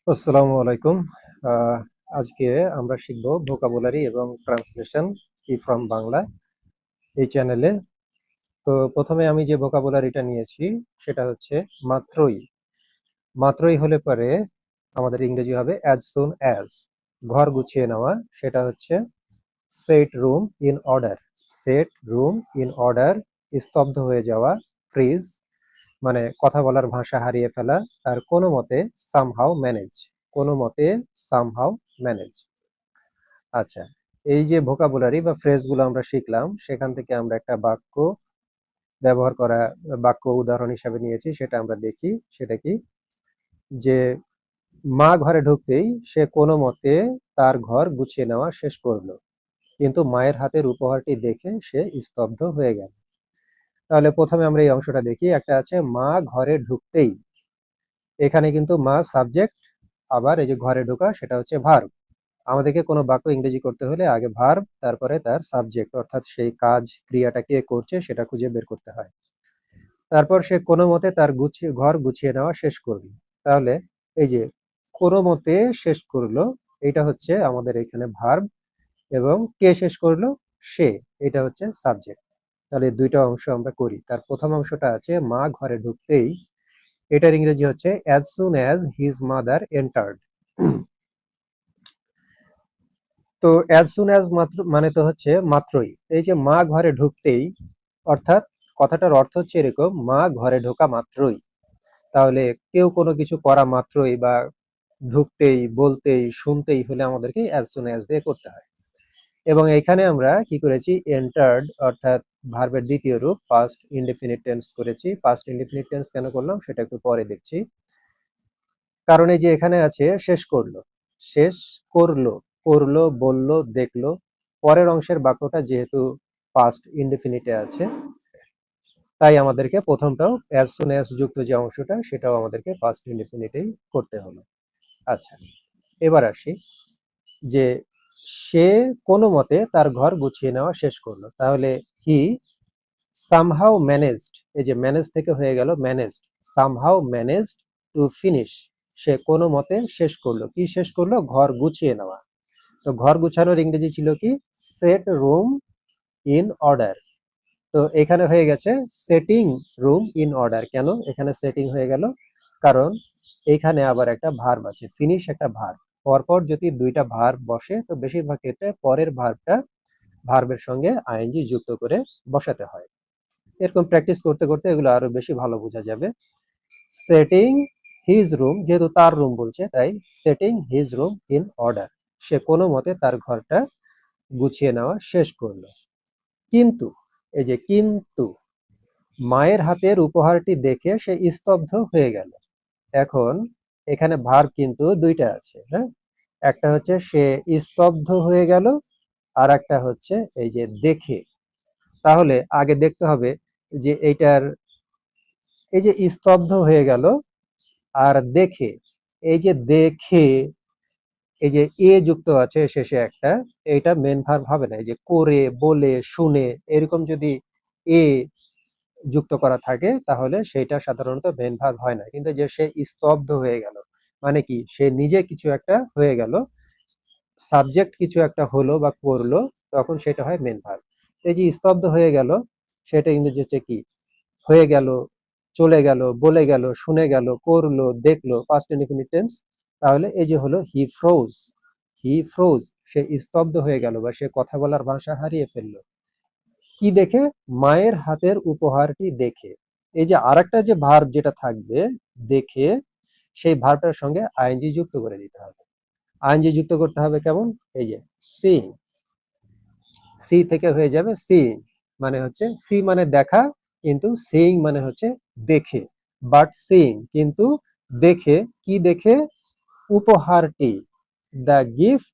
আসসালামু আলাইকুম। আহ, আজকে আমরা শিখব ভোকাবুলারি এবং ট্রান্সলেশন কি ফ্রম বাংলা এই চ্যানেলে। তো প্রথমে আমি যে ভোকাবুলারিটা নিয়েছি সেটা হচ্ছে মাত্রই। মাত্রই হলে পরে আমাদের ইংরেজি হবে অ্যাজ সুন অ্যাজ। ঘর গুছিয়ে নেওয়া সেটা হচ্ছে set room in order. Set room in order. স্তব্ধ হয়ে যাওয়া, ফ্রিজ মানে কথা বলার ভাষা হারিয়ে ফেলা। আর কোনো মতে সামহাউ ম্যানেজ। কোনো মতে সামহাউ ম্যানেজ। আচ্ছা, এই যে ভোকাবুলারি বা ফ্রেজগুলো আমরা শিখলাম সেখান থেকে আমরা একটা বাক্য ব্যবহার করা, বাক্য উদাহরণ হিসাবে নিয়েছি, সেটা আমরা দেখি। সেটা কি? যে মা ঘরে ঢুকতেই সে কোনো মতে তার ঘর গুছিয়ে নেওয়া শেষ করলো, কিন্তু মায়ের হাতের উপহারটি দেখে সে স্তব্ধ হয়ে গেল। তাহলে প্রথমে আমরা এই অংশটা দেখি। একটা আছে মা ঘরে ঢুকতেই, এখানে কিন্তু মা সাবজেক্ট, আবার এই যে ঘরে ঢোকা সেটা হচ্ছে ভার্ব। আমাদেরকে কোনো বাক্য ইংরেজি করতে হলে আগে ভার্ব, তারপরে তার সাবজেক্ট, অর্থাৎ সেই কাজ ক্রিয়াটা কে করছে সেটা খুঁজে বের করতে হয়। তারপর সে কোনো মতে তার ঘর গুছিয়ে নেওয়া শেষ করলো। তাহলে এই যে কোনো মতে শেষ করলো, এটা হচ্ছে আমাদের এখানে ভার্ব, এবং কে শেষ করলো? সে। এটা হচ্ছে সাবজেক্ট। তাহলে দুইটা অংশ আমরা করি। তার প্রথম অংশটা আছে মা ঘরে ঢুকতেই, এটার ইংরেজি হচ্ছে as soon as his mother entered. তো অ্যাজ সুন অ্যাজ মাত্র মানে তো হচ্ছে মাত্রই। এই যে মা ঘরে ঢুকতেই, অর্থাৎ কথাটার অর্থ হচ্ছে এরকম, মা ঘরে ঢোকা মাত্রই। তাহলে কেউ কোনো কিছু করা মাত্রই বা ঢুকতেই, বলতেই, শুনতেই হলে আমাদেরকে অ্যাজ সুন অ্যাজ দিয়ে করতে হয়। এবং এখানে আমরা কি করেছি? এন্টার্ড অর্থাৎ ভার্বের দ্বিতীয় রূপ পাস্ট ইনডেফিনিট টেন্স করেছি। পাস্ট ইনডেফিনিট টেন্স কেন করলাম সেটা একটু পরে দেখছি। কারণ এই যে এখানে আছে শেষ করলো, শেষ করলো, করলো, বললো, দেখলো। পরের অংশের বাক্যটা যেহেতু পাস্ট ইনডেফিনিটে আছে, তাই আমাদেরকে প্রথমটাও অ্যাজ সুন অ্যাজ যুক্ত যে অংশটা সেটাও আমাদেরকে পাস্ট ইনডেফিনিটেই করতে হলো। আচ্ছা, এবার আসি যে সে কোনো মতে তার ঘর গুছিয়ে নেওয়া শেষ করলো। তাহলে হি সামহাউ ম্যানেজড, এই যে ম্যানেজ থেকে হয়ে গেল managed, somehow managed to finish. সে কোনো মতে শেষ করলো। কি শেষ করলো? ঘর গুছিয়ে নেওয়া। তো ঘর গুছানোর ইংরেজি ছিল কি? Set room in order. তো এখানে হয়ে গেছে সেটিং রুম ইন অর্ডার। কেন এখানে সেটিং হয়ে গেল? কারণ এখানে আবার একটা ভার্ব আছে, ফিনিশ একটা ভার্ব। পরপর যদি দুইটা ভার্ব বসে তো বেশিরভাগ ক্ষেত্রে পরের ভার্বটা ভার্বের সঙ্গে আইএনজি যুক্ত করে বসাতে হয়। এরকম প্র্যাকটিস করতে করতে এগুলো আরো বেশি ভালো বোঝা যাবে। সেটিং হিজ রুম, যেহেতু তার রুম বলছে তাই setting his room in order. সে কোনো মতে তার ঘরটা গুছিয়ে নেওয়া শেষ করলো। কিন্তু এই যে কিন্তু, মায়ের হাতের উপহারটি দেখে সে স্তব্ধ হয়ে গেল। এখন এখানে ভার্ব কিন্তু দুইটা আছে, হ্যাঁ। একটা হচ্ছে সে স্তব্ধ হয়ে গেল, আর একটা হচ্ছে এই যে দেখে। তাহলে আগে দেখতে হবে যে এইটার, এই যে স্তব্ধ হয়ে গেল আর দেখে, এই যে দেখে, এই যে এ যুক্ত আছে শেষে একটা, এইটা মেন ভার্ব হবে না। এই যে করে, বলে, শুনে, এরকম যদি এ যুক্ত করা থাকে তাহলে সেটা সাধারণত মেন ভার্ব হয় না। কিন্তু যে সে স্তব্ধ হয়ে গেল মানে কি? সে নিজে কিছু একটা হয়ে গেল, সাবজেক্ট কিছু একটা হলো বা করলো, তখন সেটা হয় মেন ভার্ব। এই যে স্তব্ধ হয়ে গেল, সেটা ইংরেজি হচ্ছে কি? হয়ে গেল, চলে গেল, বলে গেল, শুনে গেল, করলো, দেখলো, পাস্ট ইনডেফিনিট টেন্স। তাহলে এই যে হলো হি ফ্রোজ। হি ফ্রোজ, সে স্তব্ধ হয়ে গেল বা সে কথা বলার ভাষা হারিয়ে ফেললো। কি দেখে? মায়ের হাতের উপহারটি দেখে। এই যে আরেকটা যে ভার্ব যেটা থাকবে দেখে, সেই ভার্বটার সঙ্গে আইএনজি যুক্ত করে দিতে হবে। আইএনজি যুক্ত করতে হবে কেমন? এই যে সিং, সি থেকে হয়ে যাবে সিং, মানে হচ্ছে সি মানে দেখা, কিন্তু সিং মানে হচ্ছে দেখে। বাট সিং কিন্তু দেখে, কি দেখে? উপহারটি, দ্য গিফট,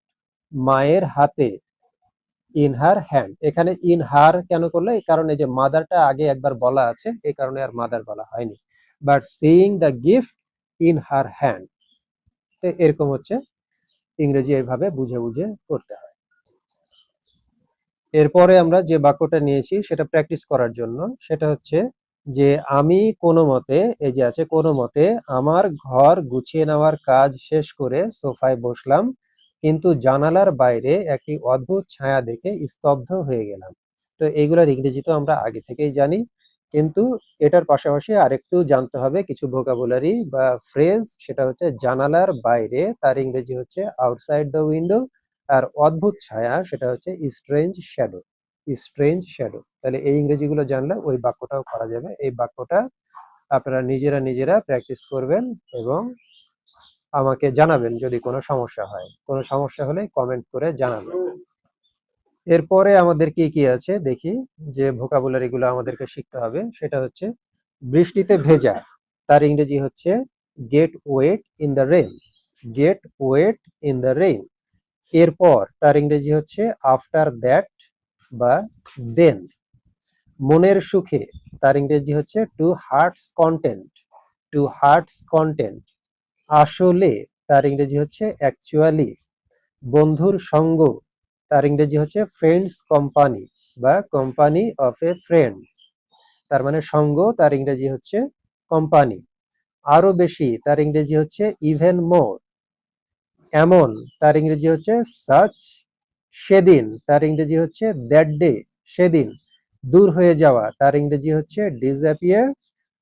মায়ের হাতে, ইন হার হ্যান্ড। এখানে ইন হার কেন করলে? এই কারণে যে মাদারটা আগে একবার বলা আছে, এই কারণে আর মাদার বলা হয়নি। But seeing the gift in her hand, এরকম হচ্ছে ইংরেজি এইভাবে বুঝে বুঝে করতে হয়। এরপরে আমরা যে বাক্যটা নিয়েছি সেটা প্র্যাকটিস করার জন্য, সেটা হচ্ছে যে আমি কোনোমতে, এই যে আছে কোনোমতে আমার ঘর গুছিয়ে নেওয়ার কাজ শেষ করে সোফায় বসলাম, কিন্তু জানালার বাইরে একটি অদ্ভুত ছায়া দেখে স্তব্ধ হয়ে গেলাম। তো এইগুলার ইংরেজি তো আমরা আগে থেকেই জানি, কিন্তু এটার পাশাপাশি আরেকটু জানতে হবে কিছু ভোকাবুলারি বা ফ্রেজ। সেটা হচ্ছে জানালার বাইরে, তার ইংরেজি হচ্ছে আউটসাইড দ্য উইন্ডো। আর অদ্ভুত ছায়া সেটা হচ্ছে স্ট্রেঞ্জ শ্যাডো। Strange shadow. তাহলে এই ইংরেজিগুলো জানলে ওই বাক্যটাও করা যাবে। এই বাক্যটা আপনারা নিজেরা নিজেরা প্র্যাকটিস করবেন এবং আমাকে জানাবেন যদি কোনো সমস্যা হয়। কোনো সমস্যা হলে কমেন্ট করে জানাবেন। এরপরে আমাদের কি কি আছে দেখি, যে ভোকাবুলারি গুলো আমাদেরকে শিখতে হবে সেটা হচ্ছে বৃষ্টিতে ভেজা, তার ইংরেজি হচ্ছে get wet in the rain. Get wet in the rain. এরপর তার ইংরেজি হচ্ছে আফটার দ্যাট বা দেন। মনের সুখে, তার ইংরেজি হচ্ছে to heart's content. To heart's content. আসলে, তার ইংরেজি হচ্ছে অ্যাকচুয়ালি। বন্ধুর সঙ্গ, তার ইংরেজি হচ্ছে ফ্রেন্ডস কোম্পানি বা কোম্পানি অফ এ ফ্রেন্ড। তার মানে সঙ্গ, তার ইংরেজি হচ্ছে কোম্পানি। আরো বেশি, তার ইংরেজি হচ্ছে ইভেন মোর। এমন, তার ইংরেজি হচ্ছে সাচ। সেদিন, তার ইংরেজি হচ্ছে দ্যাট ডে, সেদিন। দূর হয়ে যাওয়া, তার ইংরেজি হচ্ছে ডিসঅ্যাপিয়ার।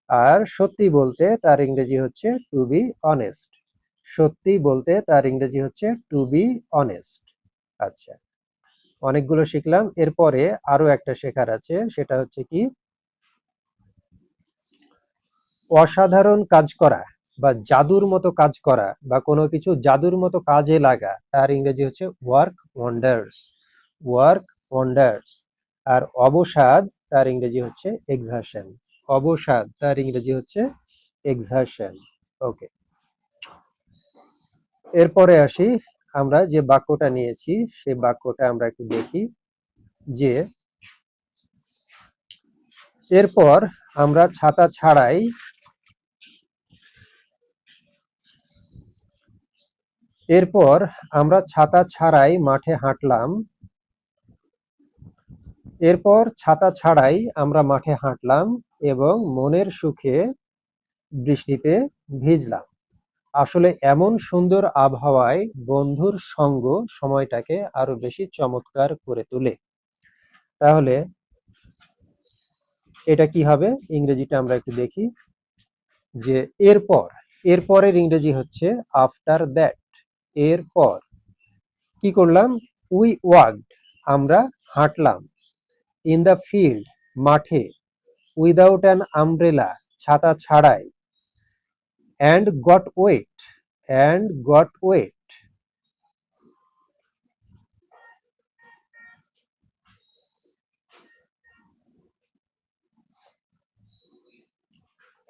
আর সত্যি বলতে, তার ইংরেজি হচ্ছে টু বি অনেস্ট। সত্যি বলতে তার ইংরেজি হচ্ছে টু বি অনেস্ট। আচ্ছা, অনেকগুলো শিখলাম। এরপরে আরো একটা শেখার আছে, সেটা হচ্ছে কি অসাধারণ কাজ করা বা জাদুর মতো কাজ করা বা কোনো কিছু জাদুর মতো কাজে লাগা, তার ইংরেজি হচ্ছে ওয়ার্ক ওয়ান্ডার্স। Work wonders. আর অবসাদ, তার ইংরেজি হচ্ছে এক্সারশন। অবসাদ, তার ইংরেজি হচ্ছে এক্সারশন। ওকে, এরপরে আসি, আমরা যে বাক্যটা নিয়েছি সেই বাক্যটা আমরা একটু দেখি। যে এরপর আমরা ছাতা ছাড়াই, এরপর আমরা ছাতা ছাড়াই মাঠে হাঁটলাম। এরপর ছাতা ছাড়াই আমরা মাঠে হাঁটলাম এবং মনের সুখে বৃষ্টিতে ভিজলাম। আসলে এমন সুন্দর আবহাওয়ায় বন্ধুর সঙ্গ সময়টাকে আরো বেশি চমৎকার করে তোলে। তাহলে এটা কি হবে, ইংরেজিটা আমরা একটু দেখি। যে এরপর, এরপরের ইংরেজি হচ্ছে আফটার দ্যাট। এরপর কি করলাম, উই ওয়াকড, আমরা হাঁটলাম। ইন দ্য ফিল্ড, মাঠে। উইদাউট অ্যান আমব্রেলা, ছাতা ছাড়াই। And got wet, and got wet.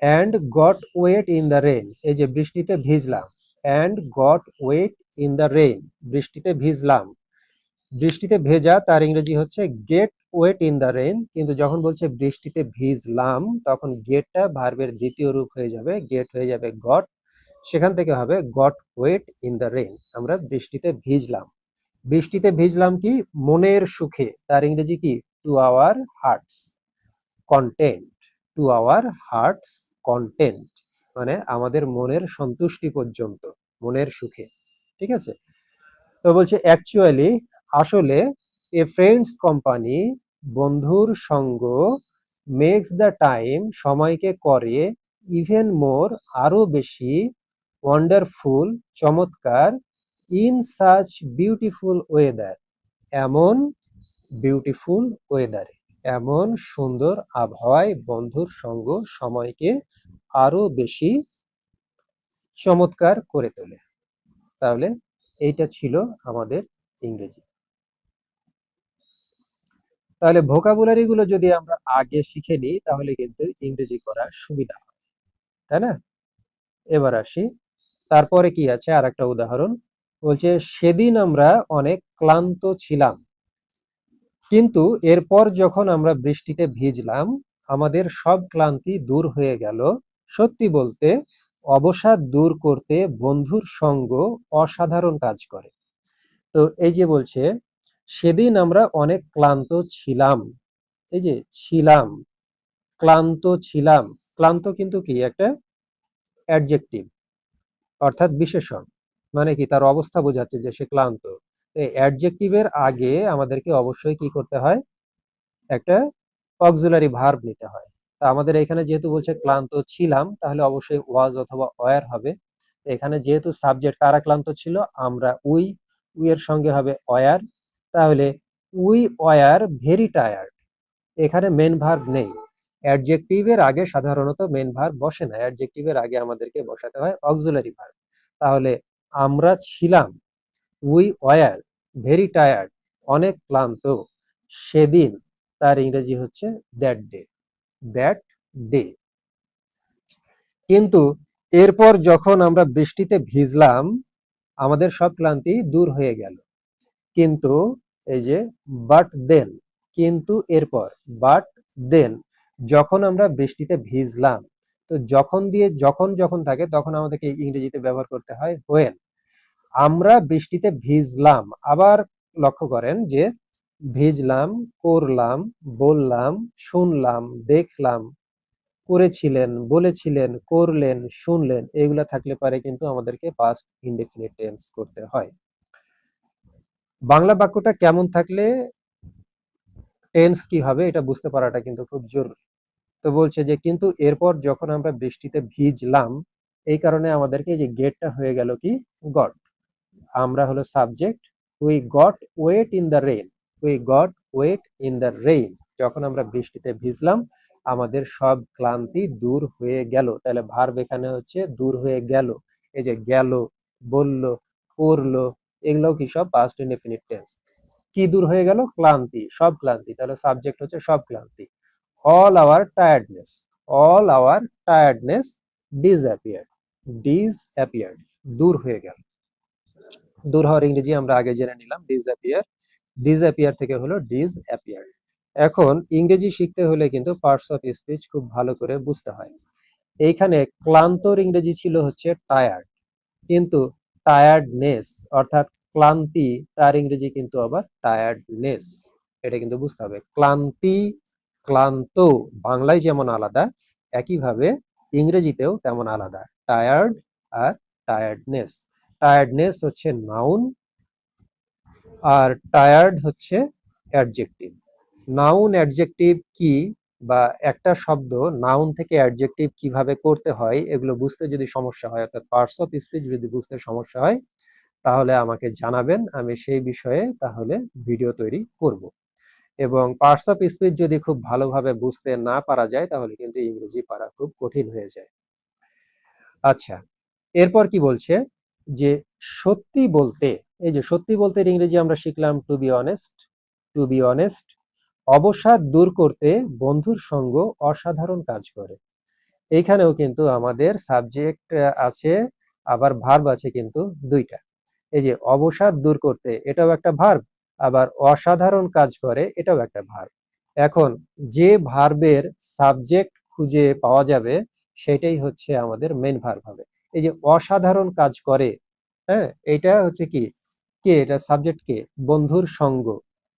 And got wet in the rain, এই যে বৃষ্টিতে ভিজলাম। And got wet in the rain, বৃষ্টিতে ভিজলাম। বৃষ্টিতে ভেজা, তার ইংরেজি হচ্ছে get wet in the rain. কিন্তু যখন বলছে বৃষ্টিতে ভিজলাম, তখন গেটটা ভার্বের দ্বিতীয় রূপ হয়ে যাবে, গেট হয়ে যাবে গট। সেখান থেকে হবে got wet in the rain. আমরা বৃষ্টিতে ভিজলাম। বৃষ্টিতে ভিজলাম কি মনের সুখে, তার ইংরেজি কি to our hertz content. To our hertz content, মানে আমাদের মনের সন্তুষ্টি পর্যন্ত, মনের সুখে। ঠিক আছে, তো বলছে অ্যাকচুয়ালি, আসলে, এ ফ্রেন্ডস কোম্পানি, বন্ধুর সঙ্গ, মেক্স দ্য টাইম, সময়কে করে, ইভেন মোর, আরো বেশি, ওয়ান্ডারফুল, চমৎকার, ইন সাচ বিউটিফুল ওয়েদার, এমন বিউটিফুল ওয়েদারে, এমন সুন্দর আবহাওয়ায় বন্ধুর সঙ্গ সময়কে আরো বেশি চমৎকার করে তোলে। তাহলে এইটা ছিল আমাদের ইংরেজি। তাহলে ভোকাবুলারি গুলো যদি আমরা আগে শিখে নিই তাহলে কিন্তু ইংরেজি করা সুবিধা হয়, তাই না? এবার আসি, তারপরে কি আছে আর একটা উদাহরণ। বলছে সেদিন আমরা অনেক ক্লান্ত ছিলাম, কিন্তু এরপর যখন আমরা বৃষ্টিতে ভিজলাম আমাদের সব ক্লান্তি দূর হয়ে গেল। সত্যি বলতে অবসাদ দূর করতে বন্ধুর সঙ্গ অসাধারণ কাজ করে। তো এই যে বলছে সেদিন আমরা অনেক ক্লান্ত ছিলাম, এই যে ছিলাম, ক্লান্ত ছিলাম, ক্লান্ত কিন্তু কি একটা অ্যাডজেক্টিভ অর্থাৎ বিশেষণ, মানে কি তার অবস্থা বোঝাচ্ছে যে সে ক্লান্ত। এই অ্যাডজেক্টিভের আগে আমাদেরকে অবশ্যই কি করতে হয়, একটা অক্সিলারি ভার্ব নিতে হয়। তা আমাদের এখানে যেহেতু বলছে ক্লান্ত ছিলাম, তাহলে অবশ্যই ওয়াজ অথবা ওয়্যার হবে। এখানে যেহেতু সাবজেক্ট কারা ক্লান্ত ছিল, আমরা উই, উই এর সঙ্গে হবে ওয়্যার, তাহলে উই ওয়্যার ভেরি টায়ার্ড। এখানে মেন ভার্ব নেই, অ্যাডজেক্টিভের আগে সাধারণত মেন ভার্ব বসে না, অ্যাডজেক্টিভের আগে আমাদেরকে বসাতে হয় অক্সিলারি ভার্ব। তাহলে আমরা ছিলাম, উই ওয়্যার ভেরি টায়ার্ড, অনেক ক্লান্ত সেদিন, তার ইংরেজি হচ্ছে দ্যাট ডে, দ্যাট ডে। কিন্তু এরপর যখন আমরা বৃষ্টিতে ভিজলাম, আমাদের সব ক্লান্তি দূর হয়ে গেল। কিন্তু এই যে বাট দেন, কিন্তু এরপর, বাট দেন, যখন আমরা বৃষ্টিতে ভিজলাম, তো যখন দিয়ে যখন যখন থাকে তখন আমাদেরকে ইংরেজিতে ব্যবহার করতে হয় হোয়েন। আমরা বৃষ্টিতে ভিজলাম, আবার লক্ষ্য করেন যে ভিজলাম, করলাম, বললাম, শুনলাম, দেখলাম, করেছিলেন, বলেছিলেন, করলেন, শুনলেন, এগুলা থাকলে পারে কিন্তু আমাদেরকে পাস্ট ইনডেফিনিট টেন্স করতে হয়। বাংলা বাক্যটা কেমন থাকলে টেন্স কি হবে এটা বুঝতে পারাটা কিন্তু খুব জরুরি। তো বলছে যে কিন্তু এরপর যখন আমরা বৃষ্টিতে ভিজলাম, এই কারণে আমাদেরকে এই যে গেটটা হয়ে গেল কি গট। আমরা হলো subject, we got wet in the rain, we got wet in the rain, যখন আমরা বৃষ্টিতে ভিজলাম আমাদের সব ক্লান্তি দূর হয়ে গেল। তাহলে ভার্ব এখানে হচ্ছে দূর হয়ে গেল। এই যে গেল, বলল, করলো, এগুলোও কি সব পাস্ট ইনডেফিনিট টেন্স। কি দূর হয়ে গেল, ক্লান্তি, সব ক্লান্তি, তাহলে সাবজেক্ট হচ্ছে সব ক্লান্তি। All our tiredness, all our tiredness disappeared, disappeared, দূর হয়ে গেল। দূর হওয়ার ইংরেজি আমরা আগে জেনে নিলাম ডিসঅ্যাপিয়ার, ডিসঅ্যাপিয়ার থেকে হলো ডিসঅ্যাপিয়ার। এখন ইংরেজি শিখতে হলে কিন্তু পার্টস অফ স্পিচ খুব ভালো করে বুঝতে হয়। এইখানে ক্লান্তর ইংরেজি ছিল হচ্ছে টায়ার্ড, কিন্তু টায়ার্ডনেস অর্থাৎ ক্লান্তি, তার ইংরেজি কিন্তু আবার টায়ার্ডনেস। এটা কিন্তু বুঝতে হবে, ক্লান্তি, ক্লান্ত বাংলায় যেমন আলাদা, একইভাবে ইংরেজিতেও তেমন আলাদা। টায়ার্ড আর টায়ার্ডনেস, টায়ার্ডনেস হচ্ছে নাউন আর টায়ার্ড হচ্ছে অ্যাডজেক্টিভ। নাউন অ্যাডজেক্টিভ কি, বা একটা শব্দ নাউন থেকে অ্যাডজেক্টিভ কিভাবে করতে হয়, এগুলো বুঝতে যদি সমস্যা হয়, অর্থাৎ পার্টস অফ স্পিচ যদি বুঝতে সমস্যা হয়, তাহলে আমাকে জানাবেন, আমি সেই বিষয়ে তাহলে ভিডিও তৈরি করব। এবং পার্টস অফ স্পিচ যদি খুব ভালোভাবে বুঝতে না পারা যায়, তাহলে কিন্তু ইংরেজি পারা খুব কঠিন হয়ে যায়। আচ্ছা, এরপর কি বলছে যে সত্যি বলতে, এই যে সত্যি বলতে ইংরেজি আমরা শিখলাম to be honest, to be honest. অবসাদ দূর করতে বন্ধুর সঙ্গ অসাধারণ কাজ করে। এইখানেও কিন্তু আমাদের সাবজেক্ট আছে, আবার ভার্ব আছে কিন্তু দুইটা। এই যে অবসাদ দূর করতে, এটাও একটা ভার্ব, আবার অসাধারণ কাজ করে, এটাও একটা ভার্ব। এখন যে ভার্বের সাবজেক্ট খুঁজে পাওয়া যাবে সেটাই হচ্ছে আমাদের মেন ভার্ব হবে। এই যে অসাধারণ কাজ করে, হ্যাঁ, এটা হচ্ছে কি, কে, এটা সাবজেক্ট কে, বন্ধুর সঙ্গ,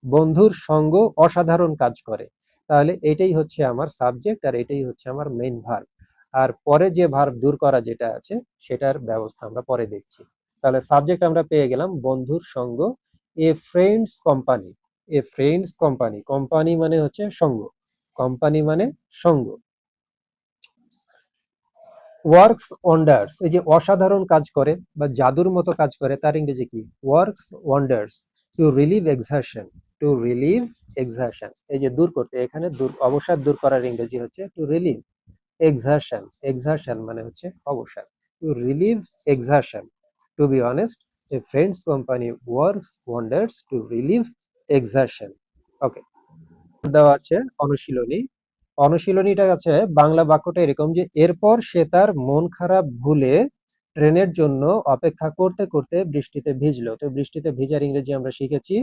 বন্ধুর সঙ্গ অসাধারণ কাজ করে। তাহলে এটাই হচ্ছে আমার সাবজেক্ট আর এটাই হচ্ছে আমার মেইন ভার্ব। আর পরে যে ভার্ব দূর করা যেটা আছে সেটার ব্যবস্থা আমরা পরে দেখছি। তাহলে সাবজেক্ট আমরা পেয়ে গেলাম বন্ধুর সঙ্গ, এ ফ্রেন্ডস কোম্পানি, এ ফ্রেন্ডস কোম্পানি, কোম্পানি মানে হচ্ছে সঙ্গ, কোম্পানি মানে সঙ্গ। ওয়ার্কস ওয়ান্ডার্স, এই যে অসাধারণ কাজ করে বা জাদুর মতো কাজ করে, তার ইংরেজি কি, works wonders, to relieve exertion, to relieve exertion, এই যে দূর করতে, এখানে দূর, অবসাদ দূর করার ইংরেজি হচ্ছে টু রিলিভ এক্সারশন, এক্সারশন মানে হচ্ছে অবসাদ, to relieve exertion. To be honest, a friends company works wonders to relieve exertion. Okay, দেওয়া আছে অনুশীলনী। অনুশীলনীটা আছে বাংলা বাক্যটা এরকম যে এরপর সে তার মন খারাপ ভুলে ট্রেনের জন্য অপেক্ষা করতে করতে বৃষ্টিতে ভিজলো। তো বৃষ্টিতে ভিজার ইংরেজি আমরা শিখেছি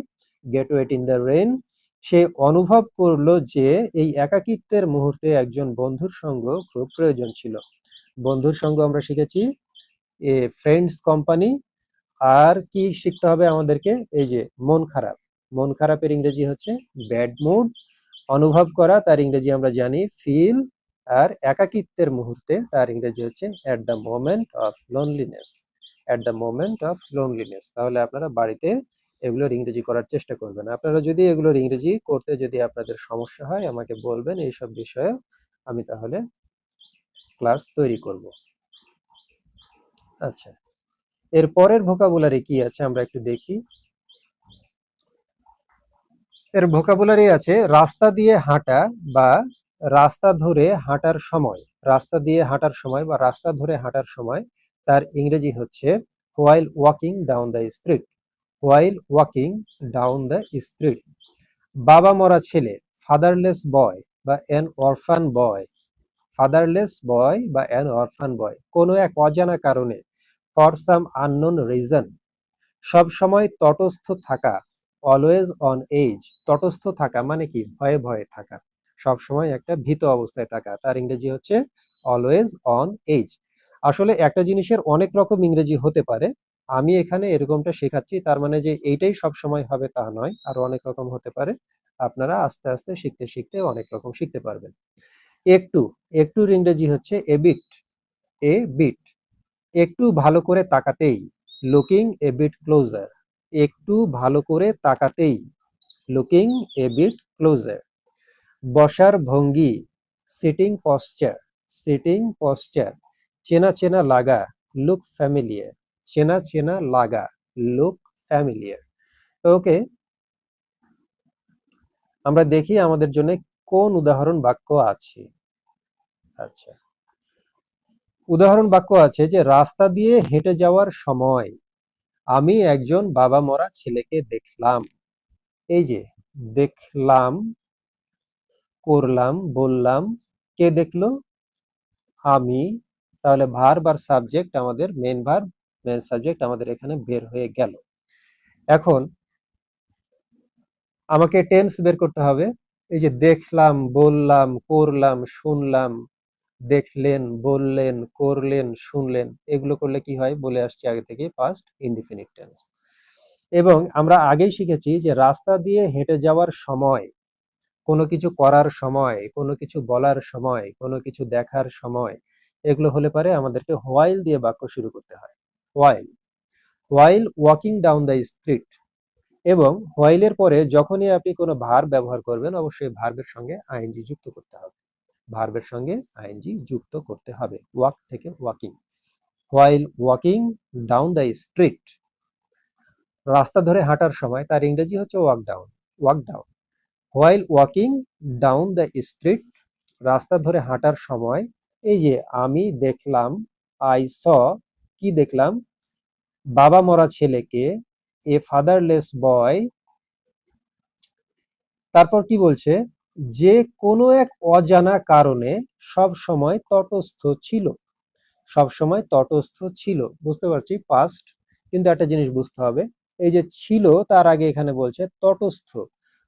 get wet in the rain. সে অনুভব করলো যে এই একাকিত্বের মুহূর্তে একজন বন্ধুর সঙ্গ খুব প্রয়োজন ছিল। বন্ধুর সঙ্গ আমরা শিখেছি এ ফ্রেন্ডস কোম্পানি। আর কি শিখতে হবে আমাদেরকে, এই যে মন খারাপ, মন খারাপের ইংরেজি হচ্ছে ব্যাড মুড, অনুভব করা তার ইংরেজি আমরা জানি ফিল, আর একাকিত্বের মুহূর্তে তার ইংরেজি হচ্ছে at the moment of loneliness. At the moment of loneliness. তাহলে আপনারা বাড়িতে এগুলোর ইংরেজি করার চেষ্টা করবেন। আপনারা যদি এগুলোর ইংরেজি করতে যদি আপনাদের সমস্যা হয় আমাকে বলবেন, এইসব বিষয়ে আমি তাহলে ক্লাস তৈরি করব। আচ্ছা, এর পরের ভোকাবুলারি কি আছে আমরা একটু দেখি। এর ভোকাবুলারি আছে রাস্তা দিয়ে হাঁটা বা রাস্তা ধরে হাঁটার সময়। রাস্তা দিয়ে হাঁটার সময় বা রাস্তা ধরে হাঁটার সময় তার ইংরেজি হচ্ছে while walking down the street. While walking down the street. বাবা মরা ছেলে, ফাদারলেস বয় বা অ্যান অরফান বয়। ফাদারলেস বয় বা অ্যান অরফান বয়, কোনো এক অজানা কারণে, ফর সাম আননোন রিজন। সব সময় তটস্থ থাকা, অলওয়েজ অন এজ। তটস্থ থাকা মানে কি? ভয়ে ভয়ে থাকা, সব সময় একটা ভীত অবস্থায় থাকা, তার ইংরেজি হচ্ছে অলওয়েজ অন এজ। আসলে একটা জিনিসের অনেক রকম ইংরেজি হতে পারে, আমি এখানে এরকমটা শেখাচ্ছি, তার মানে যে এইটাই সব সময় হবে তা নয়, আরো অনেক রকম হতে পারে। আপনারা আস্তে আস্তে শিখতে শিখতে অনেক রকম শিখতে পারবেন। একটু, একটুর ইংরেজি হচ্ছে এ বিট। এ বিট। একটু ভালো করে তাকাতেই, লুকিং এ বিট ক্লোজার। একটু ভালো করে তাকাতেই, লুকিং এ বিট ক্লোজার। বসার ভঙ্গি, সিটিং পশ্চার। Sitting posture. চেনা চেনা লাগা, লুক ফ্যামিলিয়ার। চেনা চেনা লাগা, লুক ফ্যামিলিয়ার। ওকে, আমরা দেখি আমাদের জন্য কোন উদাহরণ বাক্য আছে। আচ্ছা, উদাহরণ বাক্য আছে যে রাস্তা দিয়ে হেঁটে যাওয়ার সময় আমি একজন বাবা মরা ছেলেকে দেখলাম। এই যে দেখলাম, করলাম, বললাম, কে দেখলো? আমি। তাহলে ভার্ব আর সাবজেক্ট আমাদের মেন ভার্ব, মেন সাবজেক্ট আমাদের এখানে বের হয়ে গেল। এখন আমাকে টেন্স বের করতে হবে। এই যে দেখলাম, বললাম, করলাম, শুনলাম, দেখলেন, বললেন, করলেন, শুনলেন, এগুলো করলে কি হয় বলে আসছে আগে থেকে, পাস্ট ইনডিফিনিট টেন্স। এবং আমরা আগেই শিখেছি যে রাস্তা দিয়ে হেঁটে যাওয়ার সময়, কোনো কিছু করার সময়, কোনো কিছু বলার সময়, কোনো কিছু দেখার সময়, এগুলো হলে পারে আমাদেরকে হোয়াইল দিয়ে বাক্য শুরু করতে হয়। While, while walking down the street. এবং হোয়াইলের পরে যখনই আপনি কোনো ভার্ব ব্যবহার করবেন অবশ্যই ভার্বের সঙ্গে আইএনজি যুক্ত করতে হবে। ভার্বের সঙ্গে আইএনজি যুক্ত করতে হবে। ওয়াক থেকে walking. While walking down the street. রাস্তা ধরে হাঁটার সময় তার ইংরেজি হচ্ছে walk down. Walk down. While walking down the street. রাস্তা ধরে হাঁটার সময় এই যে আমি দেখলাম, আই স, কি দেখলাম? বাবা মরা ছেলেকে, এ ফাদারলেস বয়। তারপর কি বলছে? যে কোনো এক অজানা কারণে সব সময় তটস্থ ছিল। সব সময় তটস্থ ছিল, বুঝতে পারছি পাস্ট, কিন্তু একটা জিনিস বুঝতে হবে, এই যে ছিল তার আগে এখানে বলছে তটস্থ।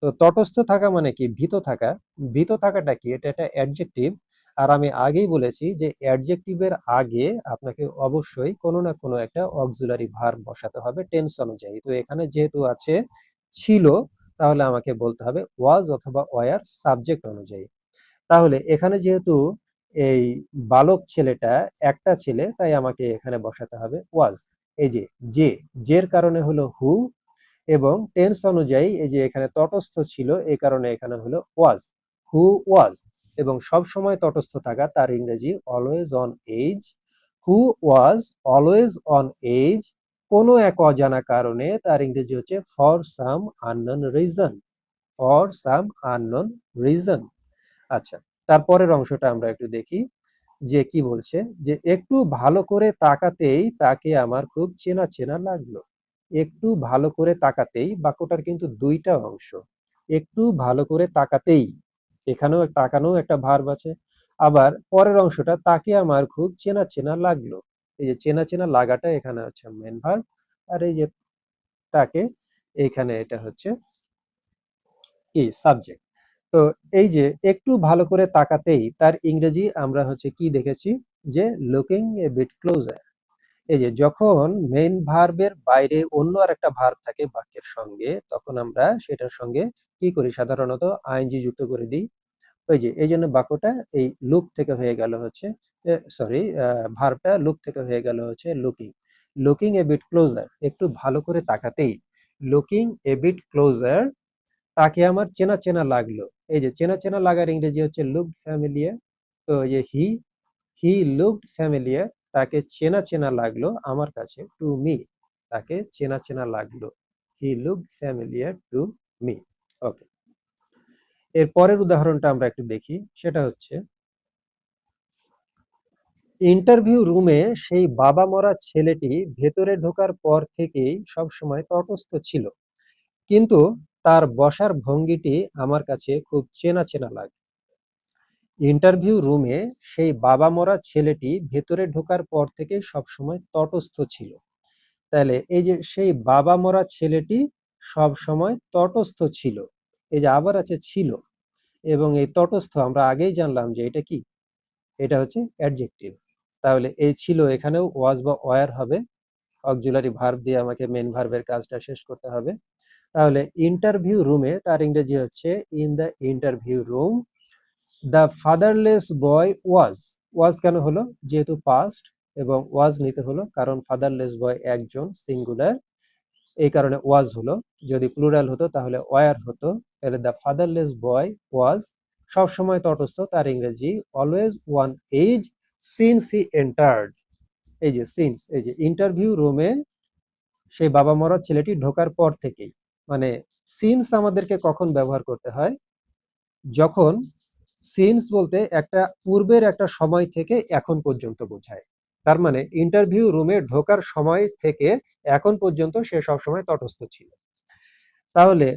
তো তটস্থ থাকা মানে কি? ভীত থাকা। ভীত থাকাটা কি? এটা একটা অ্যাডজেক্টিভ। আর আমি আগেই বলেছি যে অ্যাডজেক্টিভের আগে আপনাকে অবশ্যই কোনো না কোনো একটা অক্সিলারি ভার্ব বসাতে হবে টেন্স অনুযায়ী। তো এখানে যেহেতু আছে ছিল, তাহলে আমাকে বলতে হবে ওয়াজ অথবা ওয়ার সাবজেক্ট অনুযায়ী। তাহলে এখানে যেহেতু এই বালক ছেলেটা একটা ছেলে, তাই আমাকে এখানে বসাতে হবে ওয়াজ। এই যে যে, জের কারণে হলো হু, এবং টেন্স অনুযায়ী এই যে এখানে তটস্থ ছিল, এই কারণে এখানে হলো ওয়াজ। হু ওয়াজ। এবং সব সময় তটস্থ থাকা তার ইংরেজি always on edge. Who was always on edge. কোনো এক অজানা কারণে তার ইংরেজি হচ্ছে for some unknown reason. For some unknown reason. আচ্ছা, তারপরের অংশটা আমরা একটু দেখি যে কি বলছে, যে একটু ভালো করে তাকাতেই তাকে আমার খুব চেনা চেনা লাগলো। একটু ভালো করে তাকাতেই, বাক্যটার কিন্তু দুইটা অংশ। একটু ভালো করে তাকাতেই, এখানেও তাকানো একটা ভার্ব আছে। আবার পরের অংশটা তাকে আমার খুব চেনা চেনা লাগলো। এই যে চেনা চেনা লাগাটা এখানে হচ্ছে মেন ভার্ব, আর এই যে তাকে, এইখানে এটা হচ্ছে কি? সাবজেক্ট। তো এই যে একটু ভালো করে তাকাতেই তার ইংরেজি আমরা হচ্ছে কি দেখেছি, যে লুকিং এ বিট ক্লোজার। এই যে যখন মেইন ভার্বের বাইরে অন্য আরেকটা ভার্ব থাকে বাক্যের সঙ্গে, তখন আমরা সেটার সঙ্গে কি করি, সাধারণত আইএনজি যুক্ত করে দিই। ওই যে এই জন্য বাক্যটা এই লুক থেকে হয়ে গেল হচ্ছে, সরি, ভার্বটা লুক থেকে হয়ে গেল হচ্ছে looking. Looking a bit closer, একটু ভালো করে তাকাতেই। লুকিং এ বিট ক্লোজার, তাকে আমার চেনা চেনা লাগলো। এই যে চেনা চেনা লাগার ইংরেজি হচ্ছে লুকড ফ্যামিলিয়ার। তো এই যে হি লুকড ফ্যামিলিয়ার, তাকে চেনা চেনা লাগলো আমার কাছে, টু মি, তাকে চেনা চেনা লাগলো। He looked familiar to me. Okay, এর পরের উদাহরণটা আমরা একটু দেখি। সেটা হচ্ছে, ইন্টারভিউ রুমে সেই বাবা মরা ছেলেটি ভেতরে ঢোকার পর থেকেই সবসময় তটস্থ ছিল, কিন্তু তার বসার ভঙ্গিটি আমার কাছে খুব চেনা চেনা লাগে। ইন্টারভিউ রুমে সেই বাবা মরা ছেলেটি ভেতরে ঢোকার পর থেকে সবসময় তটস্থ ছিল। তাহলে এই যে সেই বাবা মরা ছেলেটি সব সময় তটস্থ ছিল, এই যে আবার আছে ছিল, এবং এই তটস্থ আমরা আগেই জানলাম যে এটা কি, এটা হচ্ছে অ্যাডজেক্টিভ। তাহলে এই ছিল এখানেও ওয়াজ বা ওয়ার হবে, অক্সিলারি ভার্ব দিয়ে আমাকে মেন ভার্বের কাজটা শেষ করতে হবে। তাহলে ইন্টারভিউ রুমে তার ইংরেজি হচ্ছে in the interview room the fatherless boy was কেন হলো, যেহেতু পাস্ট, এবং ওয়াজ নিতে হলো কারণ ফাদারলেস বয় একজন, সিঙ্গুলার, এই কারণে ওয়াজ হলো। যদি প্লুরাল হতো তাহলে ওয়ার হতো। তাহলে দ্য ফাদারলেস বয় ওয়াজ, সবসময় তটস্থ, তার ইংরেজি always on edge since he entered. এই যে সিন্স, এই যে ইন্টারভিউ রুমে সেই বাবা মরা ছেলেটি ঢোকার পর থেকেই, মানে সিন্স আমাদেরকে কখন ব্যবহার করতে হয়, যখন সিন্স বলতে একটা পূর্বের একটা সময় থেকে এখন পর্যন্ত বোঝায়। তার মানে ইন্টারভিউ রুমে ঢোকার সময় থেকে এখন পর্যন্ত সে সবসময় তটস্থ ছিল। তাহলে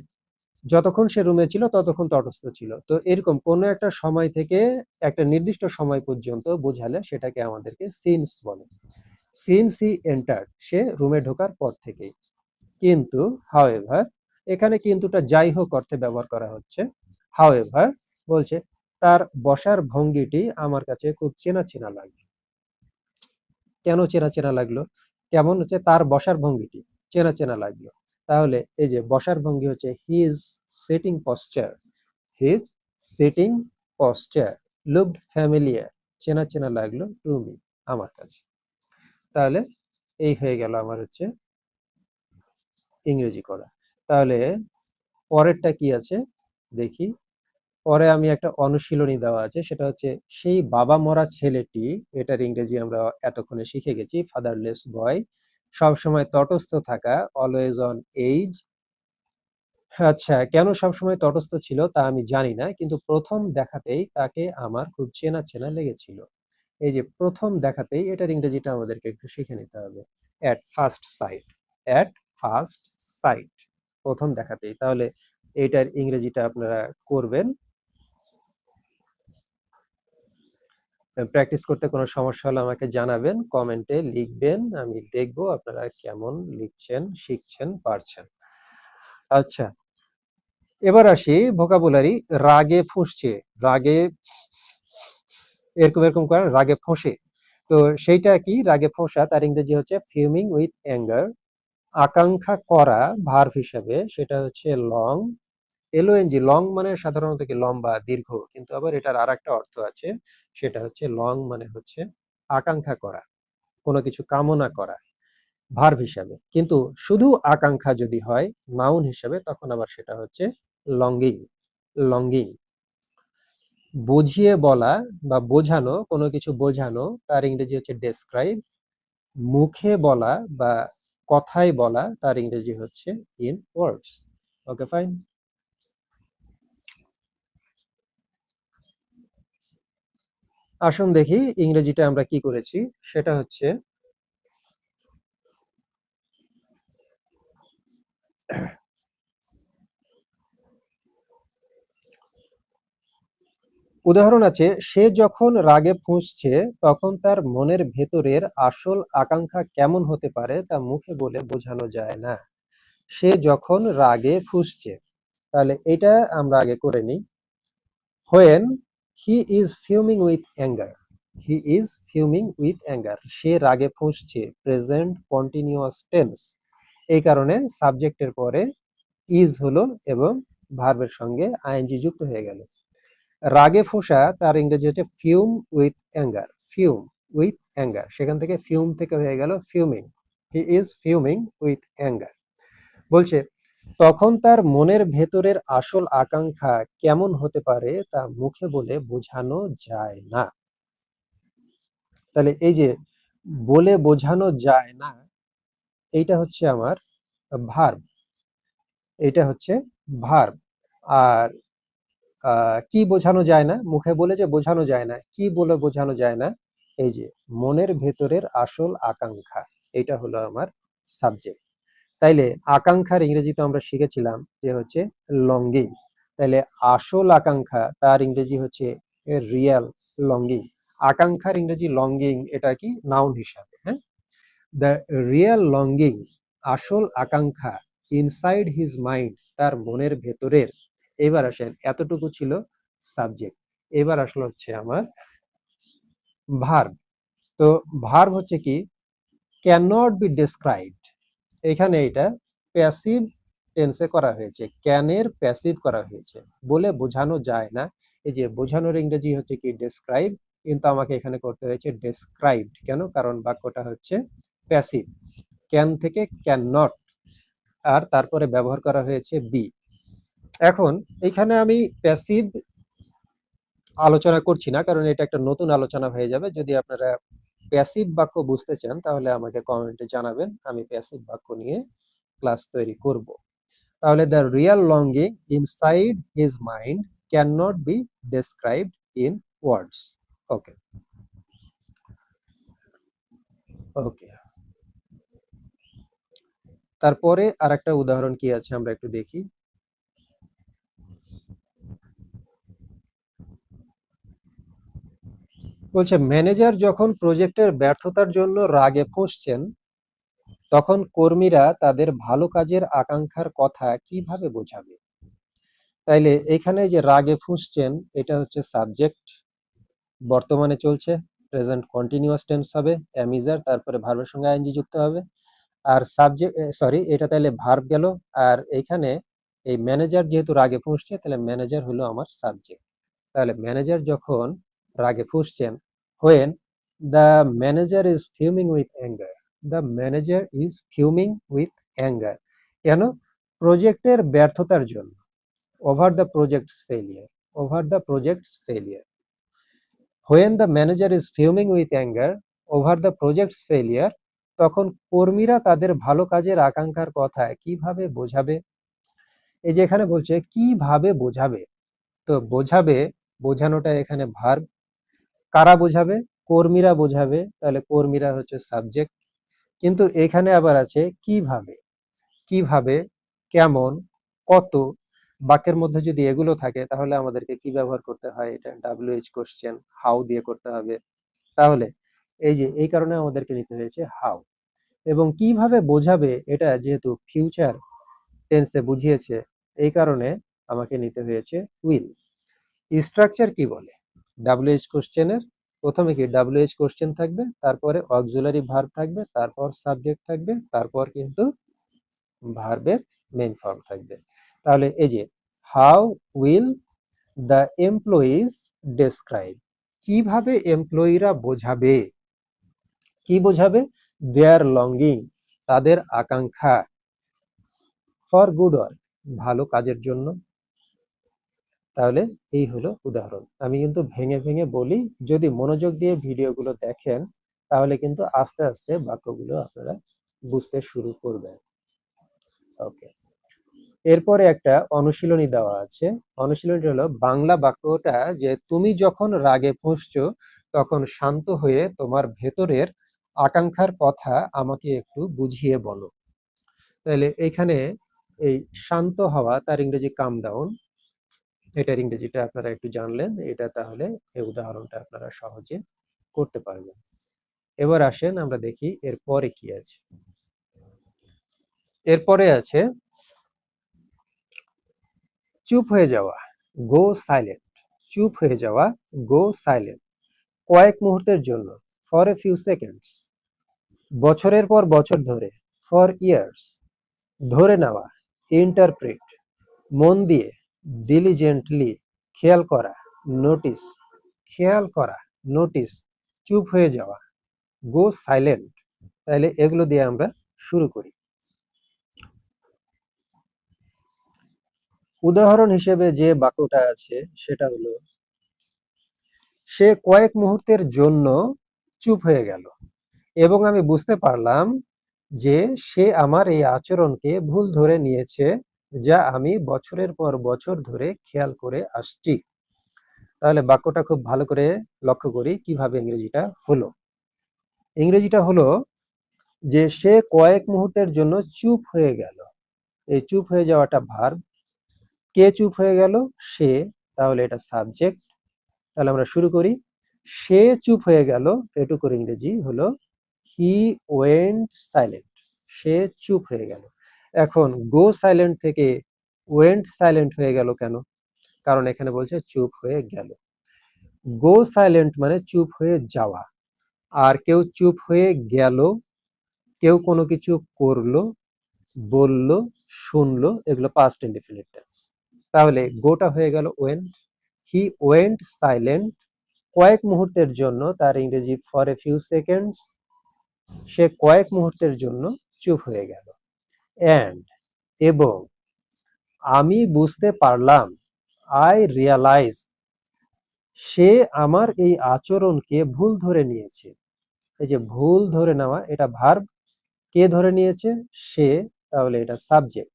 যতক্ষণ সে রুমে ছিল ততক্ষণ তটস্থ ছিল। তো এরকম কোন একটা সময় থেকে একটা নির্দিষ্ট সময় পর্যন্ত বোঝালে সেটাকে আমাদেরকে সিন্স বলে। সিন্স হি এন্টার্ড, সে রুমে ঢোকার পর থেকেই। কিন্তু হাউএভার, এখানে কিন্তুটা যাই হোক অর্থে ব্যবহার করা হচ্ছে। হাউএভার বলছে তার বসার ভঙ্গিটি আমার কাছে খুব চেনা চেনা লাগলো। কেন চেনা চেনা লাগলো, কেমন হচ্ছে তার বসার ভঙ্গিটি চেনা চেনা লাগলো। তাহলে এই যে বসার ভঙ্গি হচ্ছে his sitting posture, his sitting posture looked familiar, চেনা চেনা লাগলো টু মি, আমার কাছে। তাহলে এই হয়ে গেল আমার হচ্ছে ইংরেজি করা। তাহলে পরেরটা কি আছে দেখি। পরে আমি একটা অনুশীলনী দেওয়া আছে, সেটা হচ্ছে সেই বাবা মরা ছেলেটি, এটার ইংরেজি আমরা এতক্ষণে শিখে গেছি ফাদারলেস বয়, সবসময় তটস্থ থাকা, অলওয়েজ অন এজ। আচ্ছা, কেন সবসময় তটস্থ ছিল তা আমি জানি না, কিন্তু প্রথম দেখাতেই তাকে আমার খুব চেনা চেনা লেগেছিল। এই যে প্রথম দেখাতেই, এটার ইংরেজিটা আমাদেরকে একটু শিখে নিতে হবে। At first sight, at first sight, প্রথম দেখাতেই। তাহলে এইটার ইংরেজিটা আপনারা করবেন। প্র্যাকটিস করতে কোনো সমস্যা হলে আমাকে জানাবেন, কমেন্টে লিখবেন, আমি দেখব আপনারা কেমন লিখছেন, শিখছেন, পারছেন। আচ্ছা, এবার আসি ভোকাবুলারি। রাগে ফুঁসছে, রাগে এরকম এরকম করে রাগে ফোঁসে। তো সেইটা কি, রাগে ফোঁসা, তার ইংরেজি হচ্ছে ফিউমিং উইথ অ্যাঙ্গার। আকাঙ্ক্ষা করা ভার্ব হিসাবে সেটা হচ্ছে লং, এলওএনজি। লং মানে সাধারণত কি লম্বা, দীর্ঘ, কিন্তু আবার এটার আর একটা অর্থ আছে, সেটা হচ্ছে লং মানে হচ্ছে আকাঙ্ক্ষা করা, কোনো কিছু কামনা করা, ভার্ব হিসাবে। কিন্তু শুধু আকাঙ্ক্ষা যদি হয় নাউন হিসাবে, তখন আবার সেটা হচ্ছে লঙ্গিং, লঙ্গিং। বুঝিয়ে বলা বা বোঝানো, কোনো কিছু বোঝানো, তার ইংরেজি হচ্ছে ডেসক্রাইব। মুখে বলা বা কথায় বলা, তার ইংরেজি হচ্ছে ইন ওয়ার্ডস। Okay, fine. আসুন দেখি ইংরেজিটা আমরা কি করেছি। সেটা হচ্ছে, উদাহরণ আছে, সে যখন রাগে ফুঁসছে তখন তার মনের ভেতরের আসল আকাঙ্ক্ষা কেমন হতে পারে তা মুখে বলে বোঝানো যায় না। সে যখন রাগে ফুঁসছে, তাহলে এটা আমরা আগে করে নিই। When he is fuming with anger, he is fuming with anger, সে রাগে ফুঁসছে, প্রেজেন্ট কন্টিনিউয়াস টেন্স, এই কারণে সাবজেক্টের পরে ইজ হলো এবং ভার্বের সঙ্গে আইএনজি যুক্ত হয়ে গেল। রাগে ফোঁসা তার ইংরেজি হচ্ছে fume with anger, fume with anger, সেখান থেকে ফিউম থেকে হয়ে গেল ফিউমিং, হি ইজ ফিউমিং উইথ অ্যাঙ্গার। বলছে তখন তার মনের ভেতরের আসল আকাঙ্ক্ষা কেমন হতে পারে তা মুখে বলে বোঝানো যায় না। তাহলে এই যে বলে বোঝানো যায় না, এইটা হচ্ছে আমার ভার্ব, এটা হচ্ছে ভার্ব। আর কি বোঝানো যায় না, মুখে বলে যে বোঝানো যায় না, কি বলে বোঝানো যায় না, এই যে মনের ভেতরের আসল আকাঙ্ক্ষা, এটা হলো আমার সাবজেক্ট। তাইলে আকাঙ্ক্ষার ইংরেজি তো আমরা শিখেছিলাম যে হচ্ছে লঙ্গিং, তাইলে আসল আকাঙ্ক্ষা তার ইংরেজি হচ্ছে রিয়েল লঙ্গিং। আকাঙ্ক্ষার ইংরেজি লঙ্গিং, এটা কি নাউন হিসাবে, হ্যাঁ। দ্য রিয়েল লঙ্গিং, আসল আকাঙ্ক্ষা, ইনসাইড হিজ মাইন্ড, তার মনের ভেতরের। এবার আসেন, এতটুকু ছিল সাবজেক্ট, এবার আসলে হচ্ছে আমার ভার্ব। তো ভার্ব হচ্ছে কি, ক্যান নট বি ডেসক্রাইবড, এখানে এটা প্যাসিভ টেন্সে করা হয়েছে, ক্যানের প্যাসিভ করা হয়েছে, বলে বোঝানো যায় না। এই যে বোঝানোর ইংরেজি হচ্ছে কি ডেসক্রাইব, কিন্তু আমাকে এখানে করতে হয়েছে ডেসক্রাইবড, কেন, কারণ বাক্যটা হচ্ছে প্যাসিভ, ক্যান থেকে ক্যান নট, আর তারপরে ব্যবহার করা হয়েছে বি। এখন এখানে আমি প্যাসিভ আলোচনা করছি না, কারণ এটা একটা নতুন আলোচনা হয়ে যাবে। যদি আপনারা প্যাসিভ বাক্য বুঝতে চান তাহলে আমাকে কমেন্টে জানাবেন, আমি প্যাসিভ বাক্য নিয়ে ক্লাস তৈরি করব। তাহলে the real longing inside his mind can not be described in words. Okay okay, তারপরে আর একটা উদাহরণ কি আছে আমরা একটু দেখি। বলছে ম্যানেজার যখন প্রজেক্টের ব্যর্থতার জন্য রাগে ফুঁসছেন, তখন কর্মীরা তাদের ভালো কাজের আকাঙ্ক্ষার কথা কিভাবে বোঝাবে। তাইলে এখানে যে রাগে ফুঁসছেন, এটা হচ্ছে সাবজেক্ট, বর্তমানে চলছে, প্রেজেন্ট কন্টিনিউয়াস টেন্স হবে, অ্যামিজার, তারপরে ভার্বের সঙ্গে আইএনজি যুক্ত হবে। আর সাবজেক্ট, সরি, এটা তাহলে ভার্ব গেল। আর এখানে এই ম্যানেজার যেহেতু রাগে ফুঁসছে, তাহলে ম্যানেজার হলো আমার সাবজেক্ট। তাহলে ম্যানেজার যখন রাগে ফুঁসছেন, when the manager is fuming with anger, the manager is fuming with anger, কেন, প্রজেক্টের ব্যর্থতার জন্য, over the project's failure, over the project's failure. When the manager is fuming with anger over the project's failure, তখন কর্মীরা তাদের ভালো কাজের আকাঙ্ক্ষার কথা কিভাবে বোঝাবে। এই যে এখানে বলছে কিভাবে বোঝাবে, তো বোঝাবে, বোঝানোটা এখানে ভার্ব, কারা বোঝাবে, কর্মীরা বোঝাবে, তাহলে কর্মীরা হচ্ছে সাবজেক্ট। কিন্তু এখানে আবার আছে কিভাবে, কিভাবে, কেমন, কত, বাক্যের মধ্যে যদি এগুলো থাকে তাহলে আমাদেরকে কি ব্যবহার করতে হয়, এটা ডাব্লিউএইচ কোশ্চেন, হাউ দিয়ে করতে হবে। তাহলে এই যে এই কারণে আমাদেরকে নিতে হয়েছে হাউ। এবং কিভাবে বোঝাবে, এটা যেহেতু ফিউচার টেন্সে বুঝিয়েছে, এই কারণে আমাকে নিতে হয়েছে উইল। স্ট্রাকচার কি বলে, ডাব্লিউএইচ কোশ্চেনের প্রথমে কি ডাব্লিউএইচ কোশ্চেন থাকবে, তারপরে অক্সিলারি ভার্ব থাকবে, তারপর সাবজেক্ট থাকবে, তারপর কিন্তু ভার্বের মেইন ফর্ম থাকবে। তাহলে এই যে how will the employees describe, কিভাবে এমপ্লয়িরা বোঝাবে, কি বোঝাবে, দেয়ার লঙ্গিং, তাদের আকাঙ্ক্ষা, ফর গুড ওয়ার্ক, ভালো কাজের জন্য। তাহলে এই হলো উদাহরণ। আমি কিন্তু ভেঙে ভেঙে বলি, যদি মনোযোগ দিয়ে ভিডিওগুলো দেখেন তাহলে কিন্তু আস্তে আস্তে বাক্যগুলো আপনারা বুঝতে শুরু করবেন। ওকে, এরপরে একটা অনুশীলনী দেওয়া আছে। অনুশীলনীটা হলো বাংলা বাক্যটা, যে তুমি যখন রাগে ফুঁসছো তখন শান্ত হয়ে তোমার ভেতরের আকাঙ্ক্ষার কথা আমাকে একটু বুঝিয়ে বলো। তাহলে এখানে এই শান্ত হওয়া তার ইংরেজি কাম ডাউন, এটার ইংরেজিটা আপনারা একটু জানলেন, এটা তাহলে এই উদাহরণটা আপনারা সহজে করতে পারবেন। এবার আসেন আমরা দেখি এরপরে কি আছে। এরপরে আছে চুপ হয়ে যাওয়া, গো সাইলেন্ট, চুপ হয়ে যাওয়া, গো সাইলেন্ট। কয়েক মুহূর্তের জন্য, ফর এ ফিউ সেকেন্ডস। বছরের পর বছর ধরে, ফর ইয়ার্স। ধরে নেওয়া, ইন্টারপ্রিট। মন দিয়ে, ডিলিজেন্টলি। খেয়াল করা, নোটিস। খেয়াল করা, নোটিস। চুপ হয়ে যাওয়া, গো সাইলেন্ট। তাহলে এগুলো দিয়ে আমরা শুরু করি। উদাহরণ হিসেবে যে বাক্যটা আছে সেটা হলো, সে কয়েক মুহূর্তের জন্য চুপ হয়ে গেল এবং আমি বুঝতে পারলাম যে সে আমার এই আচরণকে ভুল ধরে নিয়েছে, যা আমি বছরের পর বছর ধরে খেয়াল করে আসছি। তাহলে বাক্যটা খুব ভালো করে লক্ষ্য করি কিভাবে ইংরেজিটা হলো। ইংরেজিটা হলো যে সে কয়েক মুহূর্তের জন্য চুপ হয়ে গেল। এই চুপ হয়ে যাওয়াটা ভার্ব। কে চুপ হয়ে গেল? সে। তাহলে এটা সাবজেক্ট। তাহলে আমরা শুরু করি। সে চুপ হয়ে গেল, এটুকুর ইংরেজি হলো হি ওয়েন্ট সাইলেন্ট। সে চুপ হয়ে গেল। এখন গো সাইলেন্ট থেকে ওয়েন্ট সাইলেন্ট হয়ে গেল কেন? কারণ এখানে বলছে চুপ হয়ে গেল। গো সাইলেন্ট মানে চুপ হয়ে যাওয়া। আর কেউ চুপ হয়ে গেল, কেউ কোনো কিছু করলো, বললো, শুনলো, এগুলো পাস্ট ইনডিফিনিট টেন্স। তাহলে গোটা হয়ে গেল ওয়েন্ট। হি ওয়েন্ট সাইলেন্ট কয়েক মুহূর্তের জন্য, তার ইংরেজি ফর এ ফিউ সেকেন্ডস। সে কয়েক মুহূর্তের জন্য চুপ হয়ে গেল। অ্যান্ড, এবং, আমি বুঝতে পারলাম, আই রিয়ালাইজ, সে আমার এই আচরণকে ভুল ধরে নিয়েছে। এই যে ভুল ধরে নেওয়া, এটা ভার্ব। কে ধরে নিয়েছে? সে। তাহলে এটা সাবজেক্ট।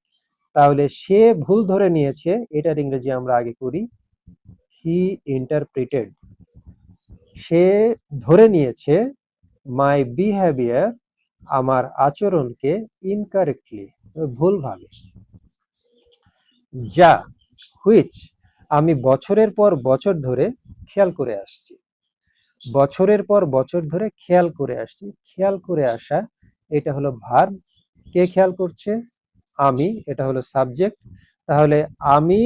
তাহলে সে ভুল ধরে নিয়েছে, এটার ইংরেজি আমরা আগে করি হি ইন্টারপ্রিটেড। সে ধরে নিয়েছে মাই বিহেভিয়ার, আমার আচরণকে, ইনকারেক্টলি, ভুলভাবে। যা, হুইচ, আমি বছরের পর বছর ধরে খেয়াল করে আসছি। বছরের পর বছর ধরে খেয়াল করে আসছি। খেয়াল করে আসা, এটা হলো ভার্ব। কে খেয়াল করছে? আমি। এটা হলো সাবজেক্ট। তাহলে আমি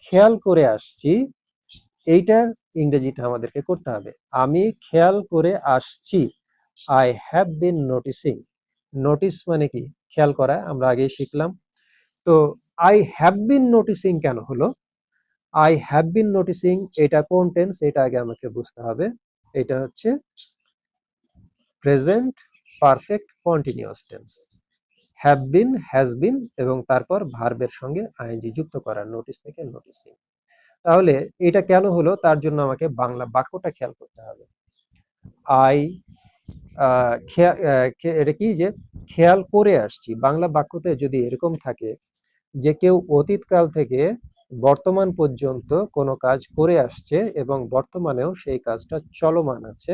খেয়াল করে আসছি, এইটার ইংরেজিটা আমাদেরকে করতে হবে। আমি খেয়াল করে আসছি, I have been noticing. Notice মানে কি? খেয়াল করা, আমরা আগেই শিখলাম। তো আই হ্যাভ বিন নোটিসিং কেন হলো? আই হ্যাভ বিন নোটিসিং, এটা কোন টেন্স এটা আগে আমাকে বুঝতে হবে। এটা হচ্ছে present perfect continuous tense. Have been, has been এবং তারপর ভার্বের সঙ্গে আইএনজি যুক্ত করা, নোটিস থেকে নোটিসিং। তাহলে এটা কেন হলো তার জন্য আমাকে বাংলা বাক্যটা খেয়াল করতে হবে। আই, এটা কি যে খেয়াল করে আসছি। বাংলা বাক্যতে যদি এরকম থাকে যে কেউ অতীতকাল থেকে বর্তমান পর্যন্ত কোনো কাজ করে আসছে এবং বর্তমানেও সেই কাজটা চলমান আছে,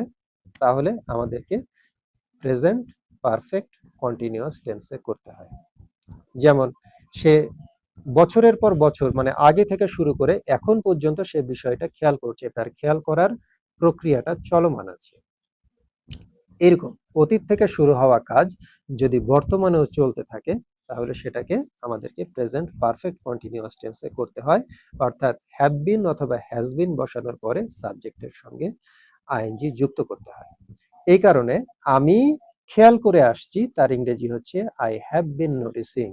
তাহলে আমাদেরকে প্রেজেন্ট পারফেক্ট কন্টিনিউয়াস টেন্সে করতে হয়। যেমন সে বছরের পর বছর মানে আগে থেকে শুরু করে এখন পর্যন্ত সে বিষয়টা খেয়াল করছে, তার খেয়াল করার প্রক্রিয়াটা চলমান আছে। এরকম অতীত থেকে শুরু হওয়া কাজ যদি বর্তমানেও চলতে থাকে, তাহলে সেটাকে আমাদেরকে প্রেজেন্ট পারফেক্ট কন্টিনিউয়াস টেন্সে করতে হয়। অর্থাৎ হ্যাভ বিন অথবা হ্যাজ বিন বসানোর পরে সাবজেক্টের সঙ্গে আইএনজি যুক্ত করতে হয়। এই কারণে আমি খেয়াল করে আসছি, তার ইংরেজি হচ্ছে আই হ্যাভ বিন নোটিসিং।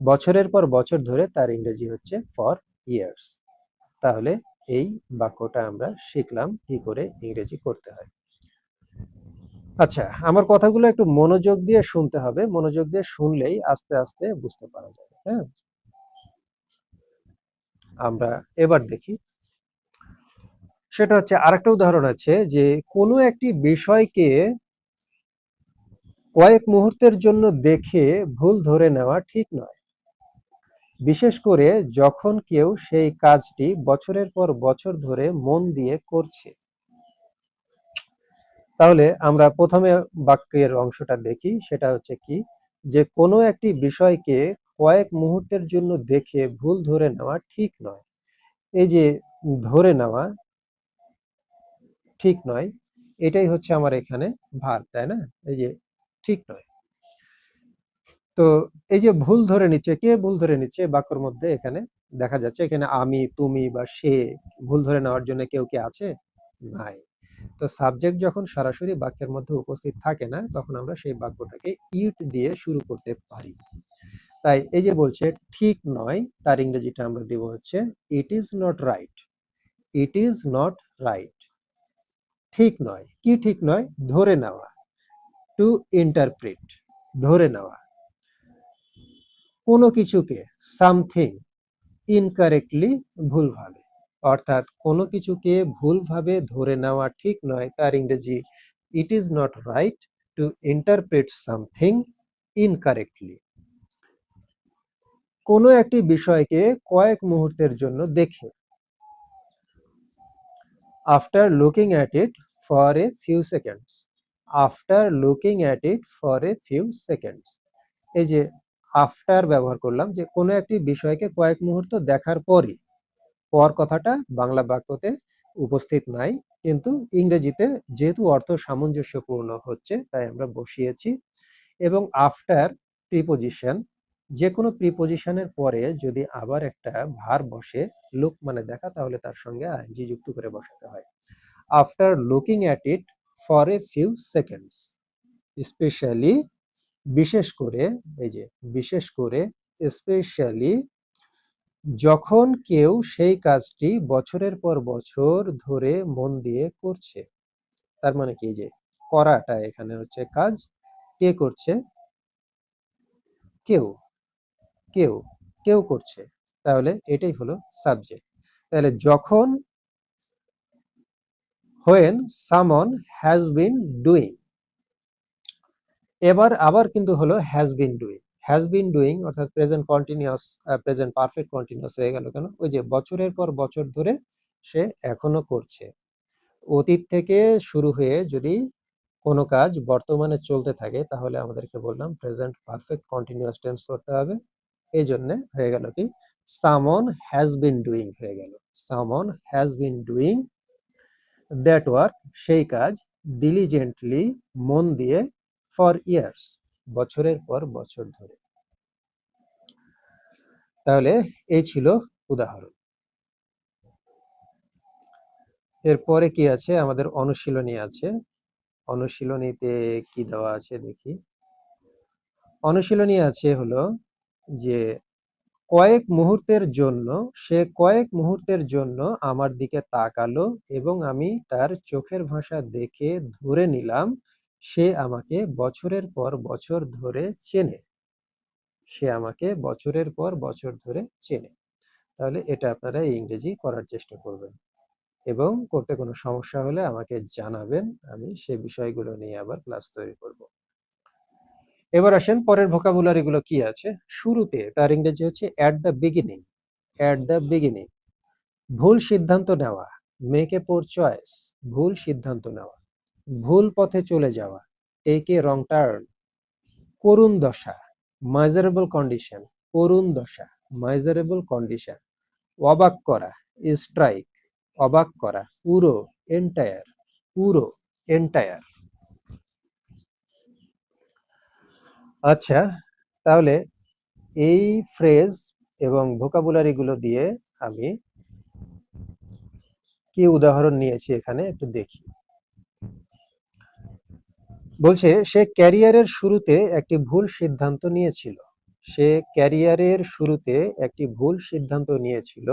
বছরের পর বছর ধরে, তার ইংরেজি হচ্ছে ফর ইয়ার্স। তাহলে এই বাক্যটা আমরা শিখলাম কি করে ইংরেজি করতে হয়। আচ্ছা, আমার কথাগুলো একটু মনোযোগ দিয়ে শুনতে হবে। মনোযোগ দিয়ে শুনলেই আস্তে আস্তে বুঝতে পারা যাবে। হ্যাঁ, আমরা এবার দেখি। সেটা হচ্ছে আরেকটা উদাহরণ আছে যে কোনো একটি বিষয়কে কয়েক মুহূর্তের জন্য দেখে ভুল ধরে নেওয়া ঠিক নয়, বিশেষ করে যখন কেউ সেই কাজটি বছরের পর বছর ধরে মন দিয়ে করছে। তাহলে আমরা প্রথমে বাক্যের অংশটা দেখি। সেটা হচ্ছে কি যে কোনো একটি বিষয়কে কয়েক মুহূর্তের জন্য দেখে ভুল ধরে নেওয়া ঠিক নয়। এই যে ধরে নেওয়া ঠিক নয়, এটাই হচ্ছে আমার এখানে ভার্ব, তাই না? এই যে ঠিক নয়। তো এই যে ভুল ধরে নিচ্ছে, কে ভুল ধরে নিচ্ছে বাক্যের মধ্যে? এখানে দেখা যাচ্ছে এখানে আমি, তুমি বা সে। ভুল ধরে নেওয়ার জন্য কেউ কি আছে? নাই। তো সাবজেক্ট যখন সরাসরি বাক্যের মধ্যে উপস্থিত থাকে না, তখন আমরা সেই বাক্যটাকে ইট দিয়ে শুরু করতে পারি। তাই এই যে বলছে ঠিক নয়, তার ইংরেজিটা আমরা দেব হচ্ছে it is not right. It is not right. ঠিক নয়, কি ঠিক নয়? ধরে নেওয়া। টু ইন্টারপ্রিট, ধরে নেওয়া। কোনো কিছুকে সামথিং ইনকারেক্টলি, ভুলভাবে, অর্থাৎ কোনো কিছুকে ভুলভাবে ধরে নেওয়া ঠিক নয়, তার ইংরেজি it is not right two interpret something incorrectly. কোনো একটি বিষয়কে কয়েক মুহূর্তের জন্য দেখে, after looking at it for a few seconds. After looking at it for a few seconds, এই যে আফটার ব্যবহার করলাম, যে কোনো একটি বিষয়কে কয়েক মুহূর্ত দেখার পরে। পর কথাটা বাংলা বাক্যতে উপস্থিত নাই, কিন্তু ইংরেজিতে যেহেতু অর্থ সামঞ্জস্যপূর্ণ হচ্ছে, তাই আমরা বসিয়েছি। এবং আফটার প্রিপোজিশন, যে কোনো প্রিপোজিশনের পরে যদি আবার একটা ভার্ব বসে, লুক মানে দেখা, তাহলে তার সঙ্গে আইএনজি যুক্ত করে বসাতে হয়। After looking at it for a few seconds, specially, বিশেষ করে, এই যে বিশেষ করে, স্পেশালি, যখন কেউ সেই কাজটি বছরের পর বছর ধরে মন দিয়ে করছে। তার মানে কি, যে করাটা এখানে হচ্ছে কাজ, কে করছে? কেউ, কেউ, কেউ করছে, তাহলে এটাই হলো সাবজেক্ট। তাহলে যখন, when someone has been doing, এবার আবার কিন্তু হলো has been doing. Has been doing অর্থাৎ present continuous, present perfect continuous হয়ে গেল কেন? ওই যে বছরের পর বছর ধরে সে এখনো করছে। অতীত থেকে শুরু হয়ে যদি কোনো কাজ বর্তমানে চলতে থাকে, তাহলে আমাদেরকে বললাম প্রেজেন্ট পারফেক্ট কন্টিনিউয়াস টেন্স করতে হবে। এই জন্য হয়ে গেল কি, সামন হ্যাজ বিন ডুইং হয়ে গেল। Someone has been doing that work, সেই কাজ, ডিলিজেন্টলি, মন দিয়ে, ফর ইয়ার্স, বছরের পর বছর ধরে। তাহলে এই ছিল উদাহরণ। এরপরে কি আছে? আমাদের অনুশীলনী আছে। অনুশীলনীতে কি দেওয়া আছে দেখি। অনুশীলনী আছে হলো যে কয়েক মুহূর্তের জন্য, সে কয়েক মুহূর্তের জন্য আমার দিকে তাকালো এবং আমি তার চোখের ভাষা দেখে ধরে নিলাম সে আমাকে বছরের পর বছর ধরে চেনে। সে আমাকে বছরের পর বছর ধরে চেনে। তাহলে এটা আপনারা ইংরেজি করার চেষ্টা করবেন এবং করতে কোনো সমস্যা হলে আমাকে জানাবেন, আমি সে বিষয়গুলো নিয়ে আবার ক্লাস তৈরি করব। এবার আসেন পরের ভোকাবুলারি গুলো কি আছে। শুরুতে, তার ইংরেজি হচ্ছে at the beginning. At the beginning, ভুল সিদ্ধান্ত নেওয়া, মেক এ পোর চয়েস, ভুল সিদ্ধান্ত নেওয়া, ভুল পথে চলে যাওয়া, টেক এ রং টার্ন, করুণ দশা, মাইজারেবল কন্ডিশন, করুণ দশা, মাইজারেবল কন্ডিশন, অবাক করা, স্ট্রাইক, অবাক করা, পুরো, এন্টায়ার, পুরো, এন্টায়ার। আচ্ছা, তাহলে এই ফ্রেজ এবং ভোকাবুলারি গুলো দিয়ে আমি কি উদাহরণ নিয়েছি এখানে একটু দেখি। বলছে সে ক্যারিয়ারের শুরুতে একটি ভুল সিদ্ধান্ত নিয়েছিল। সে ক্যারিয়ারের শুরুতে একটি ভুল সিদ্ধান্ত নিয়েছিল,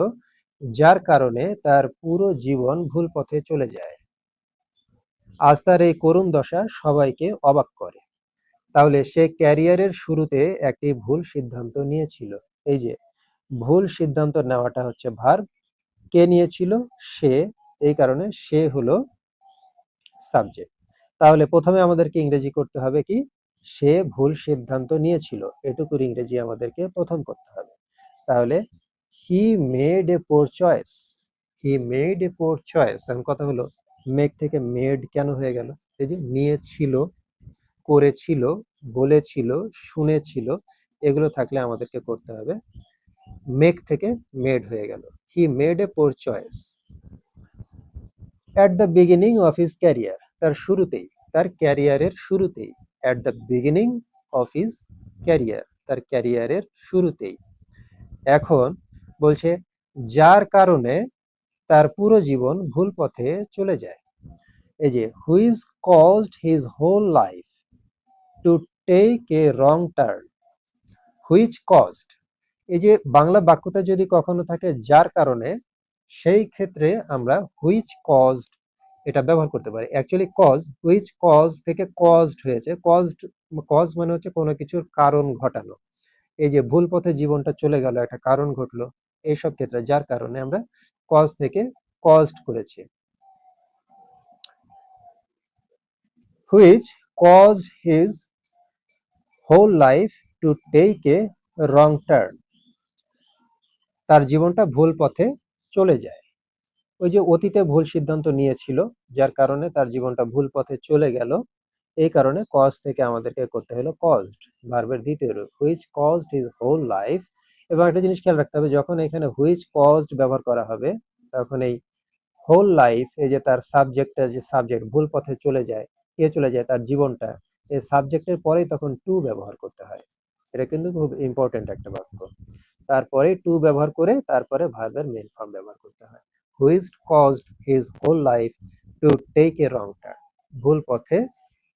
যার কারণে তার পুরো জীবন ভুল পথে চলে যায়। আজ তার এই করুণ দশা সবাইকে অবাক করে। তাহলে সে ক্যারিয়ারের শুরুতে একটি ভুল সিদ্ধান্ত নিয়েছিল। এই যে ভুল সিদ্ধান্ত নেওয়াটা হচ্ছে ভার্ব, কে নিয়েছিল? সে, এই কারণে সে হলো সাবজেক্ট। তাহলে প্রথমে আমাদেরকে ইংরেজি করতে হবে কি, সে ভুল সিদ্ধান্ত নিয়েছিল, এটুকুর ইংরেজি আমাদেরকে প্রথম করতে হবে। তাহলে he made a poor choice. He made a poor choice. এখন কথা হলো মেক থেকে মেড কেন হয়ে গেল? এই যে নিয়েছিল, করেছিল, বলেছিল, শুনেছিল, এগুলো থাকলে আমাদেরকে করতে হবে মেক থেকে মেড হয়ে গেল। He made a poor choice at the beginning of his career, তার শুরুতেই, তার ক্যারিয়ারের শুরুতেই, at the beginning of his career, তার ক্যারিয়ারের শুরুতেই। এখন বলছে যার কারণে তার পুরো জীবন ভুল পথে চলে যায়। এই যে which caused his whole life to take a wrong turn. Which caused, এই যে বাংলা বাক্যটা যদি কখনো থাকে যার কারণে, সেই ক্ষেত্রে আমরা হুইচ কজড এটা ব্যবহার করতে পারি। অ্যাকচুয়ালি কজ, হুইচ কজ থেকে কজড হয়েছে। কজড, কজ মানে হচ্ছে কোনো কিছুর কারণ ঘটানো। এই যে ভুল পথে জীবনটা চলে গেল, একটা কারণ ঘটলো, এইসব ক্ষেত্রে যার কারণে আমরা কজ থেকে কজড করেছি। Which caused his whole life to take a wrong turn. তার জীবনটা ভুল পথে চলে যায়। ওই যে অতীতে ভুল সিদ্ধান্ত নিয়েছিল, যার কারণে তার জীবনটা ভুল পথে চলে গেল। এই কারণে কজ থেকে আমাদেরকে করতে হলো কজড, ভার্বের দ্বিতীয় রূপ, which caused his whole life. এবং একটা জিনিস খেয়াল রাখতে হবে, যখন এখানে হুইচ কজড ব্যবহার করা হবে, তখন এই হোল লাইফ, এই যে তার সাবজেক্টটা, যে সাবজেক্ট ভুল পথে চলে যায়, কে চলে যায়, তার জীবনটা, এই সাবজেক্টের পরেই তখন টু ব্যবহার করতে হয়। এটা কিন্তু খুব ইম্পর্টেন্ট একটা বাক্য। তারপরে টু ব্যবহার করে তারপরে ভার্বের মেইন ফর্ম ব্যবহার করতে হয়। Which caused his whole life to take a wrong turn, ভুল পথে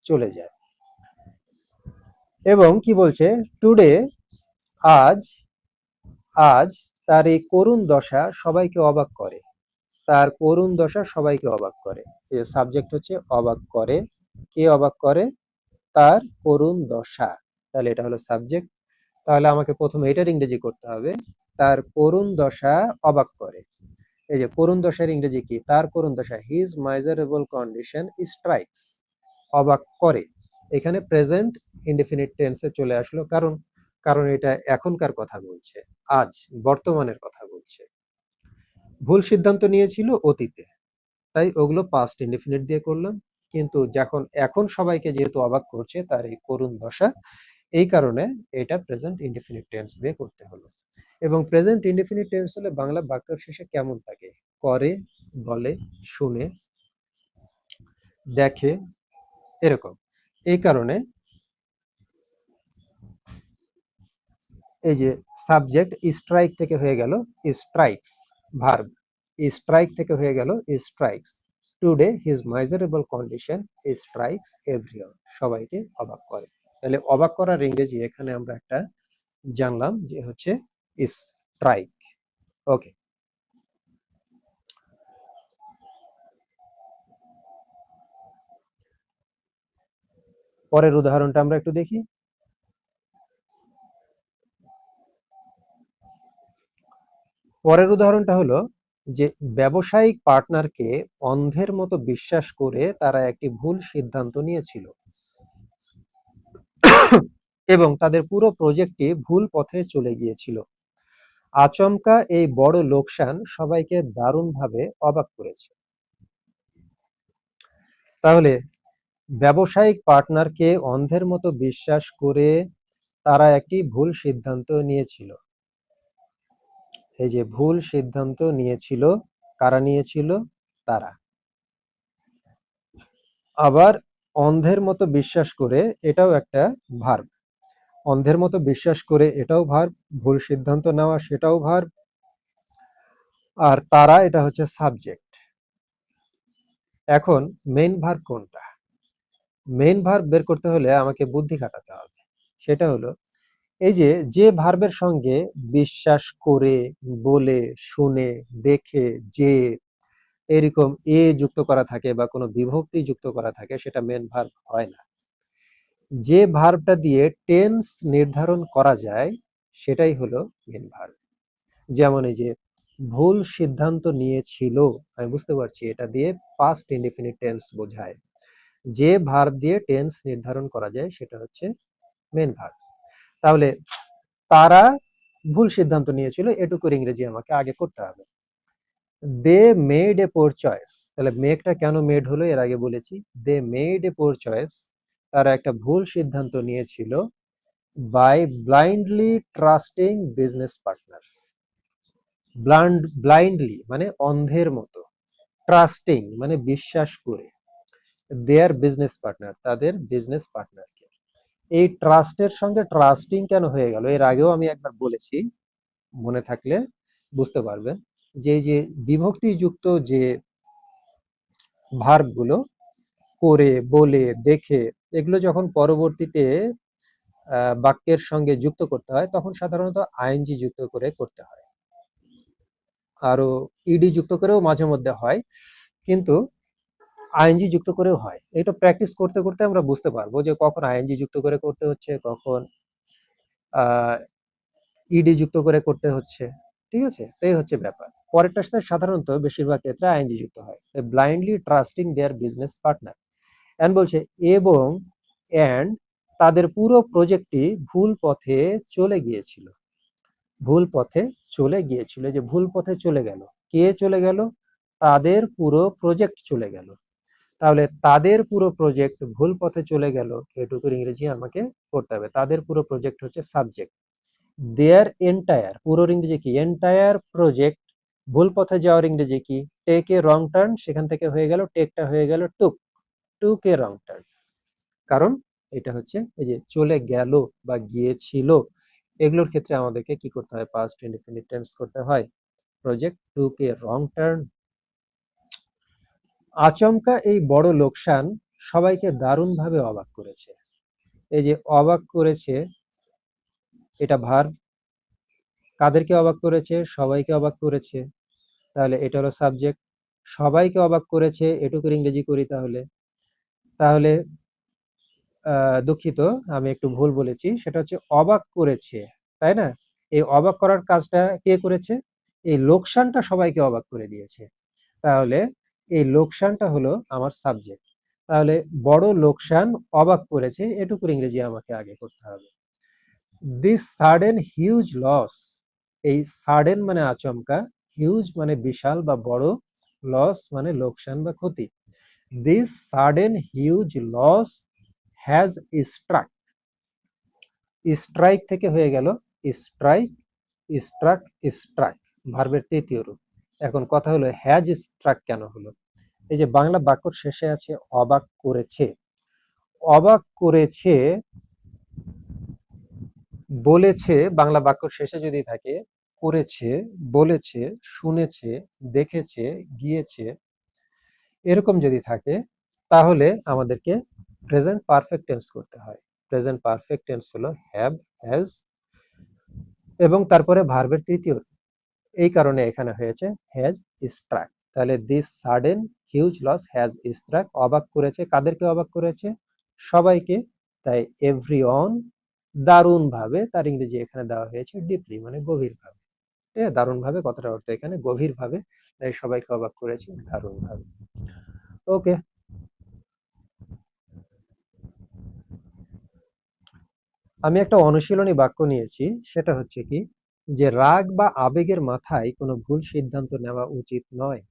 চলে যায়। এবং কি বলছে, টুডে, আজ, আজ তার এই করুণ দশা সবাইকে অবাক করে। তার করুণ দশা সবাইকে অবাক করে। এই সাবজেক্ট হচ্ছে অবাক করে। কে অবাক করে? তার করুণ দশা। তাহলে এটা হলো সাবজেক্ট। তাহলে আমাকে প্রথমে এটার ইংরেজি করতে হবে, তার করুণ দশা অবাক করে। এই যে করুণ দশার ইংরেজি কি? তার করুণ দশা, হিজ মাইজারেবল কন্ডিশন স্ট্রাইকস, অবাক করে। এখানে প্রেজেন্ট ইনডেফিনিট টেন্সে চলে আসলো, কারণ কারণ এটা এখনকার কথা বলছে, আজ, বর্তমানের কথা বলছে। ভুল সিদ্ধান্ত নিয়েছিল অতীতে, তাই ওগুলো পাস্ট ইনডেফিনিট দিয়ে করলাম। কিন্তু যখন এখন সবাইকে যেহেতু অবাক করছে তার এই করুণ দশা, এই কারণে এটা প্রেজেন্ট ইনডেফিনিট টেন্স দিয়ে করতে হলো। এবং প্রেজেন্ট ইনডেফিনিট টেন্স হলে বাংলা বাক্যের শেষে কেমন থাকে? করে, বলে, শুনে, দেখে, এরকম। এই কারণে এই যে সাবজেক্ট স্ট্রাইক থেকে হয়ে গেল স্ট্রাইকস, ভার্ব স্ট্রাইক থেকে হয়ে গেল strikes. Today his মাইজারেবল condition strikes everyone, সবাইকে অবাক করে। তাহলে অবাক করার ইংরেজি এখানে আমরা একটা জানলাম যে হচ্ছে স্ট্রাইক। ওকে, পরের উদাহরণটা আমরা একটু দেখি। পরের উদাহরণটা হলো যে ব্যবসায়িক পার্টনারকে অন্ধের মতো বিশ্বাস করে তারা একটি ভুল সিদ্ধান্ত নিয়েছিল এবং তাদের পুরো প্রজেক্টটি ভুল পথে চলে গিয়েছিল। আচমকা এই বড় লোকসান সবাইকে দারুণভাবে অবাক করেছে। তাহলে ব্যবসায়িক পার্টনারকে অন্ধের মতো বিশ্বাস করে তারা একটি ভুল সিদ্ধান্ত নিয়েছিল। এই যে ভুল সিদ্ধান্ত নিয়েছিল, কারা নিয়েছিল? তারা। আবার অন্ধের মতো বিশ্বাস করে, এটাও একটা ভার্ব। অন্ধের মতো বিশ্বাস করে, এটাও ভার্ব। ভুল সিদ্ধান্ত নেওয়া, সেটাও ভার্ব। আর তারা, এটা হচ্ছে সাবজেক্ট। এখন মেইন ভার্ব কোনটা? মেইন ভার্ব বের করতে হলে আমাকে বুদ্ধি খাটাতে হবে। সেটা হলো এই যে যে ভার্বের সঙ্গে বিশ্বাস করে, বলে, শুনে, দেখে, যে এরকম এ যুক্ত করা থাকে বা কোনো বিভক্তি যুক্ত করা থাকে, সেটা মেইন ভার্ব হয় না। যে ভার্বটা দিয়ে টেন্স নির্ধারণ করা যায় সেটাই হলো মেইন ভার্ব। যেমন এই যে ভুল সিদ্ধান্ত নিয়েছিল, আমি বুঝতে পারছি এটা দিয়ে পাস্ট ইনডেফিনিট টেন্স বোঝায়। যে ভার্ব দিয়ে টেন্স নির্ধারণ করা যায় সেটা হচ্ছে মেইন ভার্ব। তাহলে তারা ভুল সিদ্ধান্ত নিয়েছিল, এটুকুর ইংরেজি আমাকে আগে করতে হবে। They made a poor choice. তাহলে মেকটা কেন মেড হলো এর আগে বলেছি। দে মেড এ পোর চয়েস, তারা একটা ভুল সিদ্ধান্ত নিয়েছিল by blindly trusting business partner. Blindly মানে অন্ধের মতো, ট্রাস্টিং মানে বিশ্বাস করে, দেয়ার বিজনেস পার্টনার, তাদের বিজনেস পার্টনারকে। এই ট্রাস্টের সঙ্গে ট্রাস্টিং কেন হয়ে গেল এর আগেও আমি একবার বলেছি, মনে থাকলে বুঝতে পারবেন যে এই যে বিভক্তিযুক্ত যে ভার্বগুলো, করে, বলে, দেখে এগুলো যখন পরবর্তীতে বাক্যের সঙ্গে যুক্ত করতে হয় তখন সাধারণত আইএনজি যুক্ত করে করতে হয়। আরো ইডি যুক্ত করেও মাঝে মধ্যে হয়, কিন্তু আইএনজি যুক্ত করেও হয়। এটা প্র্যাকটিস করতে করতে আমরা বুঝতে পারবো যে কখন আইএনজি যুক্ত করে করতে হচ্ছে, কখন ইডি যুক্ত করে করতে হচ্ছে। ঠিক আছে, তো এই হচ্ছে ব্যাপার। পরেরটার সাথে সাধারণত বেশিরভাগ ক্ষেত্রে আইএনজি যুক্ত হয়। Blindly trusting their business partner. And বলছে এবং এন্ড তাদের পুরো প্রজেক্টটি ভুল পথে চলে গিয়েছিল। ভুল পথে চলে গিয়েছিল, যে ভুল পথে চলে গেল। কে চলে গেল? তাদের পুরো প্রজেক্ট চলে গেল। তাহলে তাদের পুরো প্রজেক্ট ভুল পথে চলে গেল, এটুকুর ইংরেজি আমাকে করতে হবে। তাদের পুরো প্রজেক্ট হচ্ছে সাবজেক্ট। দেয়ার এন্টায়ার, পুরোর ইংরেজি কি? এন্টায়ার প্রজেক্ট ভুল পথে যাওয়ার ইংরেজি কি? টেক এ রং টার্ন, সেখান থেকে হয়ে গেল টেকটা হয়ে গেল টুক, টুক এ রং টার্ন। কারণ এটা হচ্ছে এই যে চলে গেল বা গিয়েছিল, এগুলোর ক্ষেত্রে আমাদেরকে কি করতে হয়? পাস্ট ইনডিফিনিট টেন্স করতে হয়। প্রজেক্ট টুক এ রং টার্ন। আচমকা এই বড় লোকসান সবাইকে দারুণভাবে অবাক করেছে। এই যে অবাক করেছে, এটা ভার্ব। কাদেরকে অবাক করেছে? সবাইকে অবাক করেছে। তাহলে এটা হলো সাবজেক্ট। সবাইকে অবাক করেছে, এটুকুর ইংরেজি করি তাহলে। তাহলে দুঃখিত, আমি একটু ভুল বলেছি, সেটা হচ্ছে অবাক করেছে, তাই না? এই অবাক করার কাজটা কে করেছে? এই লোকসানটা সবাইকে অবাক করে দিয়েছে। তাহলে এই লোকসানটা হলো আমার সাবজেক্ট। তাহলে বড় লোকসান অবাক করেছে, এটুকুর ইংরেজি আমাকে আগে করতে হবে। দিস সাডেন হিউজ লস, এই সাডেন মানে আচমকা, হিউজ মানে বিশাল বা বড়, লস মানে লোকসান বা ক্ষতি। This sudden huge loss has struck, strike থেকে হয়ে গেল স্ট্রাইক, স্ট্রাক, স্ট্রাক, ভার্বের তৃতীয় রূপ। এখন কথা হলো হ্যাজ স্ট্রাক কেন হলো? এই যে বাংলা বাক্যর শেষে আছে অবাক করেছে। অবাক করেছে বলেছে, বাংলা বাক্যর শেষে যদি থাকে করেছে, বলেছে, শুনেছে, দেখেছে, গিয়েছে, এরকম যদি থাকে তাহলে আমাদেরকে প্রেজেন্ট পারফেক্ট টেন্স করতে হয়। প্রেজেন্ট পারফেক্ট টেন্স হলো হ্যাভ, হ্যাজ এবং তারপরে ভার্বের তৃতীয় রূপ। এই কারণে এখানে হয়েছে হ্যাজ স্ট্রাক। তাহলে this sudden huge loss has struck, অবাক করেছে। কাদেরকে অবাক করেছে? সবাইকে। তাই এভরিওয়ান দারুণ ভাবে, তার ইংরেজি এখানে দেওয়া হয়েছে ডিপলি মানে গভীর ভাবে। ঠিক আছে, দারুণ ভাবে কথাটা অর্থ এখানে গভীর ভাবে, তাই সবাইকে অবাক করেছে দারুণ ভাবে। ওকে, আমি একটা অনুশীলনী বাক্য নিয়েছি, সেটা হচ্ছে কি যে রাগ বা আবেগের মাথায় কোনো ভুল সিদ্ধান্ত নেওয়া উচিত নয়,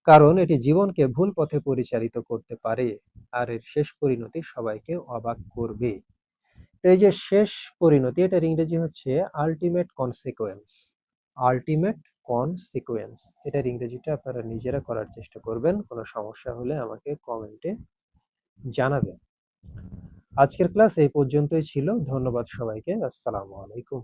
কারণ এটি জীবনকে ভুল পথে পরিচালিত করতে পারে আর এর শেষ পরিণতি সবাইকে অবাক করবে। তো এই যে শেষ পরিণতি, এটার ইংরেজি হচ্ছে আলটিমেট কনসিকুয়েন্স। আলটিমেট কনসিকুয়েন্স, এটার ইংরেজিটা আপনারা নিজেরা করার চেষ্টা করবেন। কোনো সমস্যা হলে আমাকে কমেন্টে জানাবেন। আজকের ক্লাস এই পর্যন্তই ছিল। ধন্যবাদ সবাইকে। আসসালামু আলাইকুম।